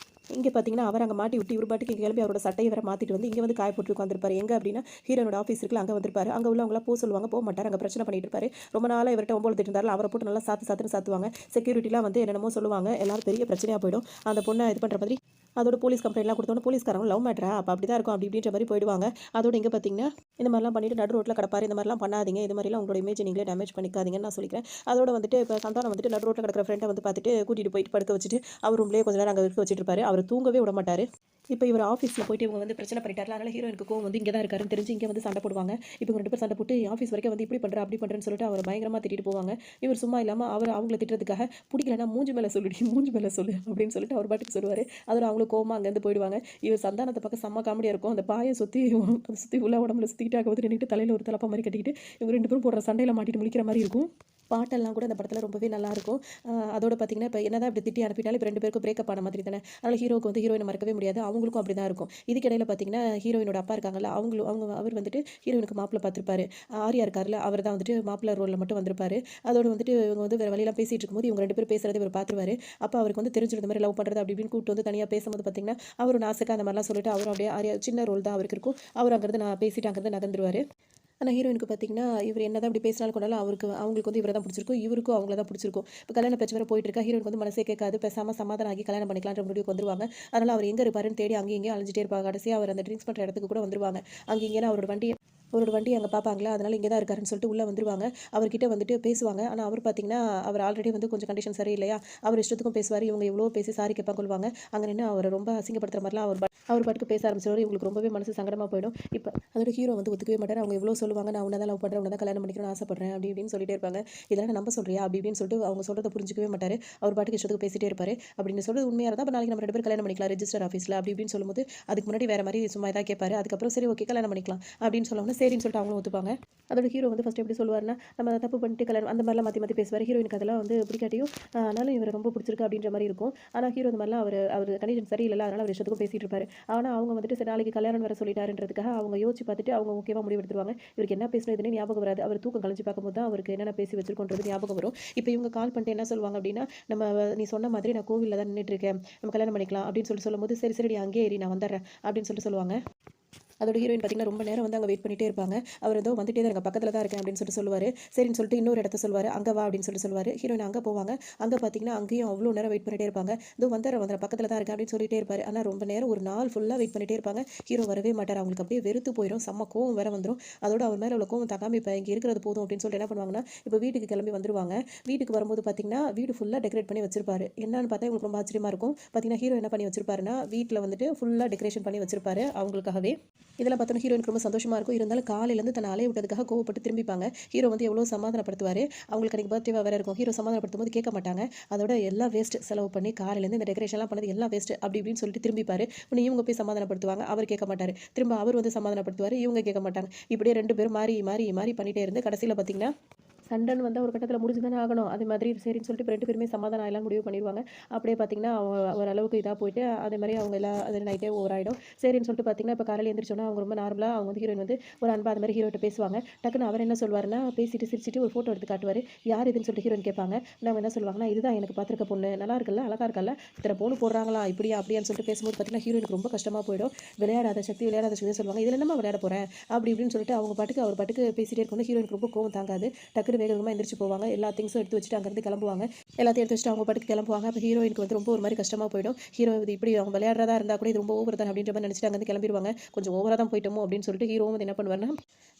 இங்க பார்த்தீங்கன்னா, அவர அங்க மாட்டி விட்டு, இவரு பாட்டுக்கு இங்க கிளம்பி அவரோட சட்டைய வேற மாத்திட்டு வந்து, இங்க வந்து காய போட்டு உட்கார்ந்திருப்பாரு. எங்க அப்டின்னா, ஹீரோனோட ஆஃபீஸ் இருக்குல்ல, அங்க வந்திருப்பாரு. அங்க உள்ளவங்கலாம் சொல்லுவாங்க. மாட்டாரு. அங்க பிரச்சனை பண்ணிட்டு இருப்பாரு. ரொம்ப நாளா இவர்ட்ட வம்பு இழுத்துட்டு இருந்தார்ல, அவர போட்டு நல்லா சாத்துன்னு சாத்துவாங்க. செக்யூரிட்டிலாம் வந்து என்னென்னமோ சொல்லுவாங்க. எல்லாரும் பெரிய பிரச்சனையா போயிடும். அந்த பொண்ண இது பண்ற மாதிரி அதோட போலீஸ் கம்ப்ளைண்ட்லாம் குடுத்தோனே, போலீஸ்காரங்க லவ் மேட்டரா? அப்ப அப்படிதான் இருக்கும். அப்படி இப்படின்ற மாரி போயிடுவாங்க. அதோட இங்க பார்த்தீங்கன்னா, இந்த மாரிலாம் பண்ணிட்டு நடு ரோட்ல கிடப்பாரு. இந்த மாரிலாம் பண்ணாதீங்க. இது மாரிலாம் உங்களோட இமேஜ நீங்களே டேமேஜ் பண்ணிக்காதீங்கன்னு நான் சொல்லிக்கிறேன். அதோட வந்துட்டு இப்ப சந்தானம் வந்துட்டு நடு ரோட்ல கிடக்கிற ஃப்ரெண்ட வந்து பார்த்துட்டு கூட்டிட்டு போயிட்டு படுக்க வச்சுட்டு, அவர் ரூம்லயே கொஞ்ச நேரம் அங்க இருக்க வச்சுட்டு இருப்பாரு. அவர தூங்கவே விட மாட்டாரு. இப்ப இவரு ஆஃபீஸ்ல போயிட்டு இவங்க வந்து பிரச்சனை பண்ணிட்டார்ல. அதனால ஹீரோயினுக்கு கோவம் வந்து இங்க தான் இருக்காருன்னு தெரிஞ்சு இங்க வந்து சண்டை போடுவாங்க. இப்ப இவங்க 2 பேரும் சண்டை போட்டு ஆஃபீஸ் வரைக்கும் வந்து இப்படி பண்ற, அப்படி பண்றேன்னு சொல்லிட்டு அவர பயங்கரமா திட்டிட்டு போவாங்க. இவர் சும்மா இல்லாம அவங்கள திட்டுறதுக்காக புடிக்கலன்னா மூஞ்சி மேல சொல்லுடி, மூஞ்சி மேல சொல்லு அப்படின்னு சொல்லிட்டு அவர் பாட்டுக்கு சொல்லுவாரு. அதோட அவங்களும் கோவமா அங்கேருந்து போயிடுவாங்க. இவர் சந்தானத்த பார்க்க செம்ம காமெடியா இருக்கும். அந்த பாய சுத்தி அத சுத்தி உள்ள உடம்புல சுத்திக்கிட்டு அங்க வந்து நின்னுட்டு தலையில ஒரு தலப்பா மாரி கட்டிக்கிட்டு இவங்க 2 பேரும் போடுற சண்டையில மாட்டிட்டு முழிக்கிற மாரி இருக்கும். பாட்டெல்லாம் கூட அந்த படத்துல ரொம்பவே நல்லாயிருக்கும். அதோட பார்த்தீங்கன்னா, இப்ப என்னதான் இப்படி திட்டி அனுப்பிட்டாலும் இப்ப 2 பேருக்கும் பிரேக்கப் ஆன மாதிரி தானே. அதனால ஹீரோவுக்கு வந்து ஹீரோயின மறக்கவே முடியாது. அவங்களுக்கும் அப்படிதான் இருக்கும். இதுக்கிடையில பார்த்தீங்கன்னா, ஹீரோயினோட அப்பா இருக்காங்கல்ல, அவர் வந்துட்டு ஹீரோயினுக்கு மாப்பிள்ளை பார்த்துருப்பாரு. ஆர்யா இருக்கார்ல, அவர் தான் வந்துட்டு மாப்பிள்ளை ரோல்ல மட்டும் வந்திருப்பாரு. அதோட வந்துட்டு இவங்க வந்து வேற வழியெல்லாம் பேசிட்டு இருக்கும்போது, இவங்க 2 பேரும் பேசுறத இவர் பார்த்துருவாரு. அப்ப அவருக்கு வந்து தெரிஞ்சிரும் இந்த மாரி லவ் பண்றது அப்படி இப்படின்னு கூப்பிட்டு வந்து தனியா பேசும்போது பார்த்தீங்கன்னா, அவரும் நாசுக்கா அந்த மாரிலாம் சொல்லிட்டு அவரும் அப்படியே ஆர்யா சின்ன ரோல் தான் அவருக்கு இருக்கும். அவரு அங்கிருந்து நான் பேசிட்டு அங்கிருந்து நகர்ந்துருவாரு. ஆனா ஹீரோயினுக்கு பார்த்தீங்கன்னா, இவரு என்னதான் இப்படி பேசினாலும் கொண்டாலும் அவங்களுக்கு வந்து இவர தான் பிடிச்சிருக்கும். இவருக்கும் அவங்கள தான் பிடிச்சிருக்கும். இப்ப கல்யாண பேச்சு வேற போயிட்டு இருக்கா. ஹீரோயினுக்கு வந்து மனசே கேட்காது. பேசாம சமாதானம் ஆகி கல்யாணம் பண்ணிக்கலான்ற முடிவுக்கு வந்துருவாங்க. அதனால அவர் எங்க இருப்பாருன்னு தேடி அங்கேயும் இங்கேயும் அலைஞ்சிட்டே இருப்பாங்க. கடைசியா அவர் அந்த ட்ரிங்க்ஸ் பண்ற இடத்துக்கு கூட வந்துருவாங்க. அங்க இங்கேன்னு அவரோட வண்டி அங்க பார்ப்பாங்களா, அதனால இங்க தான் இருக்காருன்னு சொல்லிட்டு உள்ள வந்துருவாங்க. அவர்கிட்ட வந்துட்டு பேசுவாங்க. ஆனா அவர் பார்த்தீங்கன்னா, அவர் ஆல்ரெடி வந்து கொஞ்சம் கண்டிஷன் சரியில்லையா, அவர் இஷ்டத்துக்கும் பேசுவாரு. இவங்க எவ்வளவோ பேசி சாரி கேட்பாங்க கொள்வாங்க. அங்க நின்னு அவர ரொம்ப அசிங்கப்படுத்துற மாரிலாம் அவர் பாட்டுக்கு பேச ஆரம்பிச்சுருவாரு. இவங்களுக்கு ரொம்பவே மனசு சங்கடமா போயிடும். இப்ப அதோட ஹீரோ வந்து ஒத்துக்கவே மாட்டாரு. அவங்க எவ்வளோ சொல்லுவாங்க, "நான் உன்ன தான் லவ் பண்றேன். உன்ன தான் கல்யாணம் பண்ணிக்கணும்னு ஆசைப்படுறேன்." அப்படி இப்படின்னு சொல்லிட்டே இருப்பாங்க. "இதெல்லாம் நம்ப சொல்றியா?" அப்படி இப்படின்னு சொல்லிட்டு அவங்க சொல்றத புரிஞ்சுக்கவே மாட்டாரு. அவர் பாட்டுக்கு இஷ்டத்துக்கு பேசிட்டே இருப்பாரு. அப்படி நீ சொல்றது உண்மையா இருந்தா, அப்ப நாளைக்கு நம்ம 2 பேரும் கல்யாணம் பண்ணிக்கலாம் ரிஜிஸ்டர் ஆஃபீஸ்ல அப்படி இப்படின்னு சொல்லும்போது, அதுக்கு முன்னாடி வேற மாரி சும்மா ஏதாவது கேட்பாரு. அதுக்கப்புறம் சரி ஓகே கல்யாணம் பண்ணிக்கலாம் அப்படின்னு சொன்னோனே, சரின்னு சொல்லிட்டு அவங்களும் ஒத்துப்பாங்க. அதோட ஹீரோ வந்து ஃபர்ஸ்ட் எப்படி சொல்லுவாருன்னா, நம்ம தப்பு பண்ணிட்டு கல்யாணம் அந்த மாதிரிலாம் மாத்தி மாத்தி பேசுவாரு. ஹீரோயினுக்கு அதெல்லாம் வந்து பிடிக்காட்டியும், ஆனாலும் இவர ரொம்ப பிடிச்சிருக்கு அப்படின்ற மாரி இருக்கும். ஆனா ஹீரோ இந்த மாதிரிலாம் அவரு கண்டிஷன் சரியில்லைல்ல, அதனால அவர் இஷ்டத்துக்கும் பேசிட்டு இருப்பாரு. ஆனா அவங்க வந்துட்டு சரி நாளைக்கு கல்யாணம் வேற சொல்லிட்டாருன்றதுக்காக அவங்க யோசிச்சு பார்த்துட்டு அவங்க ஓகேவா முடிவு எடுத்துருவாங்க. இவருக்கு என்ன பேசணும் எதுன்னே ஞாபகம் வராது. அவர் தூக்கம் கலைஞ்சு பார்க்கும்போது தான் அவருக்கு என்னென்ன பேசி வச்சிருக்கோன்றது ஞாபகம் வரும். இப்ப இவங்க கால் பண்ணிட்டு என்ன சொல்லுவாங்க அப்படின்னா, நீ சொன்ன மாதிரி நான் கோவில்ல தான் நின்னுட்டு இருக்கேன். நம்ம கல்யாணம் பண்ணிக்கலாம் அப்படின்னு சொல்லும்போது, சரி சரிடி அங்கேயே இரு நான் வந்துடுறேன் அப்படின்னு சொல்லுவாங்க. அதோட ஹீரோயின் பார்த்தீங்கன்னா, ரொம்ப நேரம் வந்து அங்க வெயிட் பண்ணிட்டே இருப்பாங்க. அவர் ஏதோ வந்துட்டே தான் இருங்க பக்கத்துல தான் இருக்கேன் அப்படின்னு சொல்லுவாரு. சரின்னு சொல்லிட்டு இன்னொரு இடத்த சொல்லுவாரு. அங்க வா அப்படின்னு சொல்லுவாரு. ஹீரோயின் அங்க போவாங்க. அங்க பார்த்தீங்கன்னா, அங்கேயும் அவ்ளோ நேரம் வெயிட் பண்ணிட்டே இருப்பாங்க. இதோ வந்துடுறேன் பக்கத்துல தான் இருக்கேன் அப்படின்னு சொல்லிட்டே இருப்பாரு. ஆனா ரொம்ப நேரம் ஒரு நாள் ஃபுல்லா வெயிட் பண்ணிட்டே இருப்பாங்க. ஹீரோ வரவே மாட்டாரு. அவங்களுக்கு அப்படியே வெறுத்து போயிரும். செம்ம கோவம் வேற வந்துரும். அதோட அவர் மேல உள்ள கோவம் தாங்காம இப்ப இங்க இருக்கிறது போதும் அப்படின்னு சொல்லிட்டு என்ன பண்ணுவாங்கன்னா, இப்ப வீட்டுக்கு கிளம்பி வந்துருவாங்க. வீட்டுக்கு வரும்போது பார்த்தீங்கன்னா, வீடு ஃபுல்லா டெக்கரேட் பண்ணி வச்சிருப்பாரு. என்னன்னு பார்த்தா இவங்களுக்கு ரொம்ப ஆச்சரியமா இருக்கும். பார்த்தீங்கன்னா, ஹீரோ என்ன பண்ணி வச்சிருப்பாருன்னா, வீட்ல வந்துட்டு ஃபுல்லா டெக்கரேஷன் பண்ணி வச்சிருப்பாரு அவங்களுக்காகவே. இதெல்லாம் பார்த்தோன்னா ஹீரோயினுக்கு ரொம்ப சந்தோஷமா இருக்கும். இருந்தாலும் காலையிலேருந்து தன்னை அலைய விட்டதுக்காக கோவப்பட்டு திரும்பிப்பாங்க. ஹீரோ வந்து எவ்வளோ சமாதானப்படுத்துவாரு. அவங்களுக்கு அன்னைக்கு பர்த்டேவா வேற இருக்கும். ஹீரோ சமாதானப்படுத்தும்போது கேட்க மாட்டாங்க. அதோட எல்லாம் வேஸ்ட் செலவு பண்ணி காலையிலேருந்து இந்த டெக்கரேஷன்லாம் பண்ணது எல்லாம் வேஸ்ட் அப்படி இப்படின்னு சொல்லிட்டு திரும்பிப்பாரு. உடனே இவங்க போய் சமாதானப்படுத்துவாங்க. அவர் கேட்க மாட்டாரு. திரும்ப அவர் வந்து சமாதானப்படுத்துவாரு. இவங்க கேட்க மாட்டாங்க. இப்படியே 2 பேரும் மாறி மாறி மாறி பண்ணிட்டே இருந்து கடைசியில பார்த்தீங்கன்னா சண்டைன்னு வந்தா ஒரு கட்டத்தில முடிஞ்சு தானே ஆகணும். அதே மாதிரி சரின்னு சொல்லிட்டு 2 பேருமே சமாதானம் ஆயிடலாம்னு முடிவு பண்ணிருவாங்க. அப்படியே பார்த்தீங்கன்னா, ஓரளவுக்கு இதா போயிட்டு அதே மாரி அவங்க அது நைட்டே ஓவர் ஆயிடும். சரின்னு சொல்லிட்டு பார்த்தீங்கன்னா, இப்ப காலையில எந்திரிச்சோன அவங்க ரொம்ப நார்மலா அவங்க வந்து ஹீரோயின் வந்து ஒரு அன்பா அந்த மாரி ஹீரோட்ட பேசுவாங்க. டக்குனு அவர் என்ன சொல்வாருன்னா, பேசிட்டு சிரிச்சுட்டு ஒரு ஃபோட்டோ எடுத்து காட்டுவாரு. யார் இதுன்னு சொல்லிட்டு ஹீரோயின் கேட்பாங்க. அவங்க என்ன சொல்லுவாங்கன்னா, இதுதான் எனக்கு பார்த்துருக்க பொண்ணு. நல்லா இருக்குல்ல, அழகா இருக்கல்ல, இத்தன பவுன் போடுறாங்களா, இப்படியா அப்படியான்னு சொல்லிட்டு பேசும்போது பார்த்தீங்கன்னா, ஹீரோயினுக்கு ரொம்ப கஷ்டமா போயிடும். விளையாடாத சக்தி சொல்லுவாங்க. இதுல என்னம்மா விளையாட போறேன்? அப்படி இப்படின்னு சொல்லிட்டு அவங்க பாட்டுக்கு அவர் பாட்டுக்கு பேசிட்டே இருக்கும்போது ஹீரோயினுக்கு ரொம்ப கோவம் தாங்காது. டக்குனு பேரும் வேக வேகமாக எந்திரிச்சு போவாங்க. எல்லா திங்ஸும் எடுத்து வச்சுட்டு அங்கேருந்து கிளம்புவாங்க. எல்லாத்தையும் எடுத்து வச்சுட்டு அவங்க பாட்டுக்கு கிளம்புவாங்க. அப்போ ஹீரோயினுக்கு வந்து ரொம்ப ஒரு மாதிரி கஷ்டமாக போயிடும். ஹீரோ இது இப்படி அவங்க விளையாடுறதா இருந்தால் கூட இது ரொம்ப ஓவர் தான் அப்படின்ற மாதிரி நினச்சிட்டு அங்கேருந்து கிளம்பிடுவாங்க. கொஞ்சம் ஓவராக தான் போயிட்டோமோ அப்படின்னு சொல்லிட்டு ஹீரோவும் வந்து என்ன பண்ணுவாருன்னா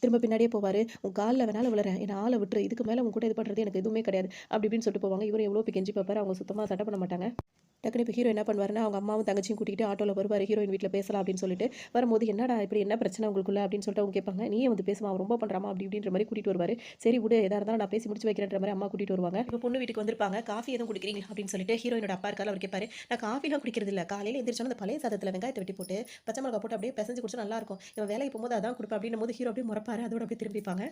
திரும்ப பின்னாடியே போவார். உன் காலில் வேணாலும் விழுறேன், என்ன ஆளை விட்டுரு, இதுக்கு மேலே உங்க கூட இது பண்ணுறது எனக்கு எதுவுமே கிடையாது அப்படி இப்படின்னு சொல்லிட்டு போவாங்க. இவர் எவ்வளோ கெஞ்சி பார்ப்பாரு, அவங்க சுத்தமாக சட்டை பண்ண மாட்டாங்க. டக்குனு இப்போ ஹீரோ என்ன பண்ணுவாருன்னா அவங்க அம்மாவும் தங்கச்சியும் கூட்டிகிட்டு ஆட்டோவில் வருவார். ஹீரோயின் வீட்டில் பேசலாம் அப்படின்னு சொல்லிட்டு வரும்போது என்னடா இப்படி என்ன பிரச்சனை உங்களுக்குள்ள அப்படின்னு சொல்லிட்டு அவங்க கேட்பாங்க. நீயே வந்து பேசுமா, அவன் ரொம்ப பண்ணுறாமா அப்படி இப்படின்ற மாதிரி கூட்டிகிட்டு வருவார். சரி விடு, எதாக இருந்தாலும் நான் பேசி முடிச்சு வைக்கிறேன்ற மாதிரி அம்மா கூட்டிகிட்டு வருவாங்க. இப்போ பொண்ணு வீட்டுக்கு வந்திருப்பாங்க. காஃபி எதுவும் குடிக்கிறீங்களா அப்படின்னு சொல்லிட்டு ஹீரோயினோட அப்பா இருக்காரு, அவர் கேட்பாரு. நான் காஃபிலாம் குடிக்கிறது இல்லை, காலையில் எந்திரிச்சோன்னா அந்த பழைய சாதத்தில் வெங்காயத்தை வெட்டி போட்டு பச்சை மிளகா போட்டு அப்படியே பிசைஞ்சு குடிச்சா நல்லா இருக்கும், இவன் வேலைக்கு போகும்போது அதான் கொடுப்பேன் அப்படின்னும் போது ஹீரோ அப்படியே முறப்பாரு. அதோட அப்படியே திரும்பிப்பாங்க.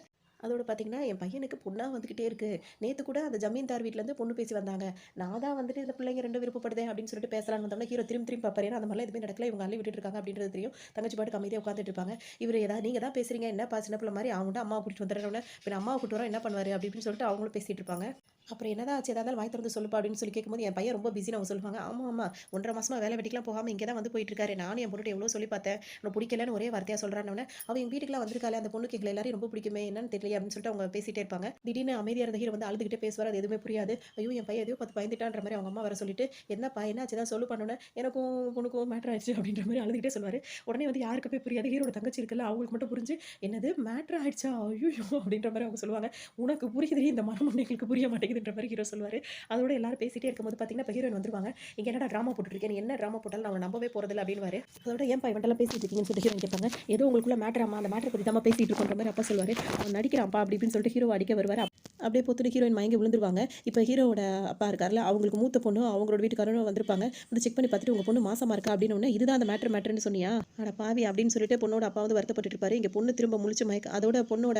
அதோட பார்த்தீங்கன்னா என் பையனுக்கு பொண்ணாக வந்துக்கிட்டே இருக்குது. நேற்று கூட அந்த ஜமீன்தார் வீட்டிலேருந்து பொண்ணு பேசி வந்தாங்க. நான் தான் வந்துட்டு இந்த பிள்ளைங்க ரெண்டும் விருப்பப்படுதே அப்படின்னு சொல்லிட்டு பேசலான்னு வந்தோம்னா ஹீரோ திரும்பி திரும்பி பார்ப்பாரு. ஏன்னா அந்த மாதிரிலாம் எதுவுமே நடக்கல, இவங்க அள்ளி விட்டுட்டு இருக்காங்க அப்படின்றது தெரியும். தங்கச்சி பாட்டுக்கு அமைதியாக உட்காந்துட்டு இருப்பாங்க. இவர் ஏதாவது நீங்கள் தான் பேசுறீங்க, என்னப்பா சின்ன பிள்ளை மாதிரி அவங்க அம்மாவை கூட்டிட்டு வந்துடுறோன்னு இப்போ அம்மாவை கூட்டு வரோம் என்ன பண்ணுவார் அப்படி இப்படின்னு சொல்லிட்டு அவங்களும் பேசிட்டு இருப்பாங்க. அப்புறம் என்னதான் ஆச்சு, ஏதாவது வாய் திறந்து சொல்லுப்பா அப்படின்னு சொல்லி கேட்கும்போது என் பையன் ரொம்ப பிஸின்னு அவங்க சொல்லுவாங்க. ஆமாம் ஆமாம், 1.5 மாசமா வேலை வெட்டிக்கலாம் போகாமல் இங்கே தான் வந்து போயிட்டு இருக்காரு. நானும் என் பொண்ணு எவ்வளோ சொல்லி பார்த்தேன், உனக்கு பிடிக்கலன்னு ஒரே வார்த்தையாக சொல்கிறான்னு. அவன் எங்கள் வீட்டுக்குலாம் வந்திருக்காளே, அந்த பொண்ணுக்கு எங்களை எல்லாரும் ரொம்ப பிடிக்குமே, என்னன்னு தெரியல அப்படின்னு சொல்லிட்டு அவங்க பேசிட்டே இருப்பாங்க. திடீர்னு அமைதியாக இருந்த ஹீரோ வந்து அழுதுகிட்டே பேசுவார். அது எதுவுமே புரியாது. ஐயோ என் பையன் எதையோ பார்த்து பயந்துட்டான்ற மாதிரி அவங்க அம்மா வர சொல்லிட்டு என்னப்பா என்னாச்சு தான் சொல்லு பண்ணோன்னே எனக்கும் பொண்ணுக்கும் மேட்ரு ஆயிடுச்சு அப்படின்ற மாதிரி அழுதுகிட்டே சொல்லுவார். உடனே வந்து யாருக்குமே புரியாது. ஹீரோட தங்கச்சி இருக்குல்ல அவங்களுக்கு மட்டும் புரிஞ்சு என்னது மேட்ரு ஆயிடுச்சா ஐயோ அப்படின்ற மாதிரி அவங்க சொல்லுவாங்க. உனக்கு புரியுது, இந்த மனமுன்னைகளுக்கு புரிய மாட்டேங்குதுன்ற மாதிரி ஹீரோ சொல்லுவார். அதோட எல்லாரும் பேசிட்டே இருக்கும்போது பார்த்தீங்கன்னா இப்போ ஹீரோயின் வந்துருவாங்க. இங்கே என்னடா ட்ராமா போட்டுருக்கேன், நீ என்ன ட்ராமா போட்டாலும் நான் நம்பவே போகிறதில்ல அப்படின்னு. அதோட ஏன் இவன்ட்டெல்லாம் பேசிட்டு இருக்கீங்கன்னு சொல்லிட்டு ஹீரோயின் கேட்பாங்க. ஏதோ உங்களுக்குள்ள மேட்ராமா, அந்த மேட்ரை பற்றி தான் பேசிட்டு இருக்கோன்ற மாதிரி அப்பா சொல்லுவார். அவன் நடிக்கிறான்ப்பா அப்படி இப்படின்னு சொல்லிட்டு ஹீரோ அடிக்க வருவார். அப்படியே பொத்துட்டு ஹீரோயின் மயங்கி விழுந்துருவாங்க. இப்போ ஹீரோட அப்பா இருக்கார்ல அவங்களுக்கு மூத்த பொண்ணு அவங்களோட வீட்டுக்காரனும் வந்திருப்பாங்க. வந்து செக் பண்ணி பார்த்துட்டு உங்கள் பொண்ணு மாசமா இருக்கா அப்படின்னு இதுதான் அந்த மேட்ருன்னு சொன்னியா அட பாவி அப்படின்னு சொல்லிட்டு பொண்ணோட அப்பா வந்து வருத்தப்பட்டு இருப்பாரு. இங்கே பொண்ணு திரும்ப முழிச்சு மயக்க. அதோட பொண்ணோட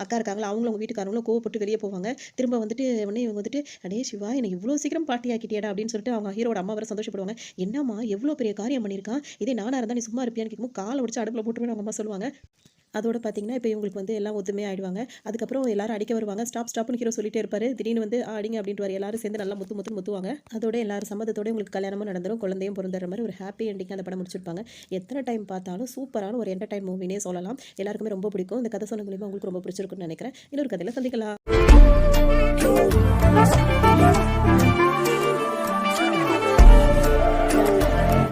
அக்கா இருக்காங்களா அவங்களும் அவங்க வீட்டுக்காரங்களும் கோவப்பட்டு வெளியே போவாங்க. திரும்ப வந்துட்டு உடனே இவங்க வந்துட்டு அடே சிவா என்னை இவ்வளோ சீக்கிரம் பாட்டி ஆக்கிட்டியாடா அப்படின்னு சொல்லிட்டு அவங்க ஹீரோட அம்மா வர சந்தோஷப்படுவாங்க. என்னம்மா எவ்வளோ பெரிய காரியம் பண்ணியிருக்கான், இதே நானாக இருந்தால் நீ சும்மா இருப்பியான்னு கேட்கும்போது காலை உடிச்சு அடுப்பில் போட்டுருவேன் அவங்க அம்மா சொல்லுவாங்க. அதோட பார்த்தீங்கன்னா இப்போ இவங்களுக்கு வந்து எல்லாம் ஒத்துமையாக ஆயிடுவாங்க. அதுக்கப்புறம் எல்லாரும் அடிக்க வருவாங்க. ஸ்டாப்னு ஹீரோ சொல்லிட்டே இருப்பாரு. திடீர்னு வந்து அடிங்க அப்படின்ட்டு எல்லாரும் சேர்ந்து நல்லா முத்துவாங்க. அதோட எல்லாரும் சம்மதத்தோட உங்களுக்கு கல்யாணமும் நடந்துடும், குழந்தையும் பிறந்துற மாதிரி ஒரு ஹாப்பி எண்டிங் அந்த படம் முடிச்சிருப்பாங்க. எத்தனை டைம் பார்த்தாலும் சூப்பரான ஒரு என்டர்டைன் மூவினே சொல்லலாம். எல்லாருக்குமே ரொம்ப பிடிக்கும். இந்த கதை சொன்ன மூலியமாக உங்களுக்கு ரொம்ப பிடிச்சிருக்குன்னு நினைக்கிறேன். இன்னொரு கதையில் சந்திக்கலாம்.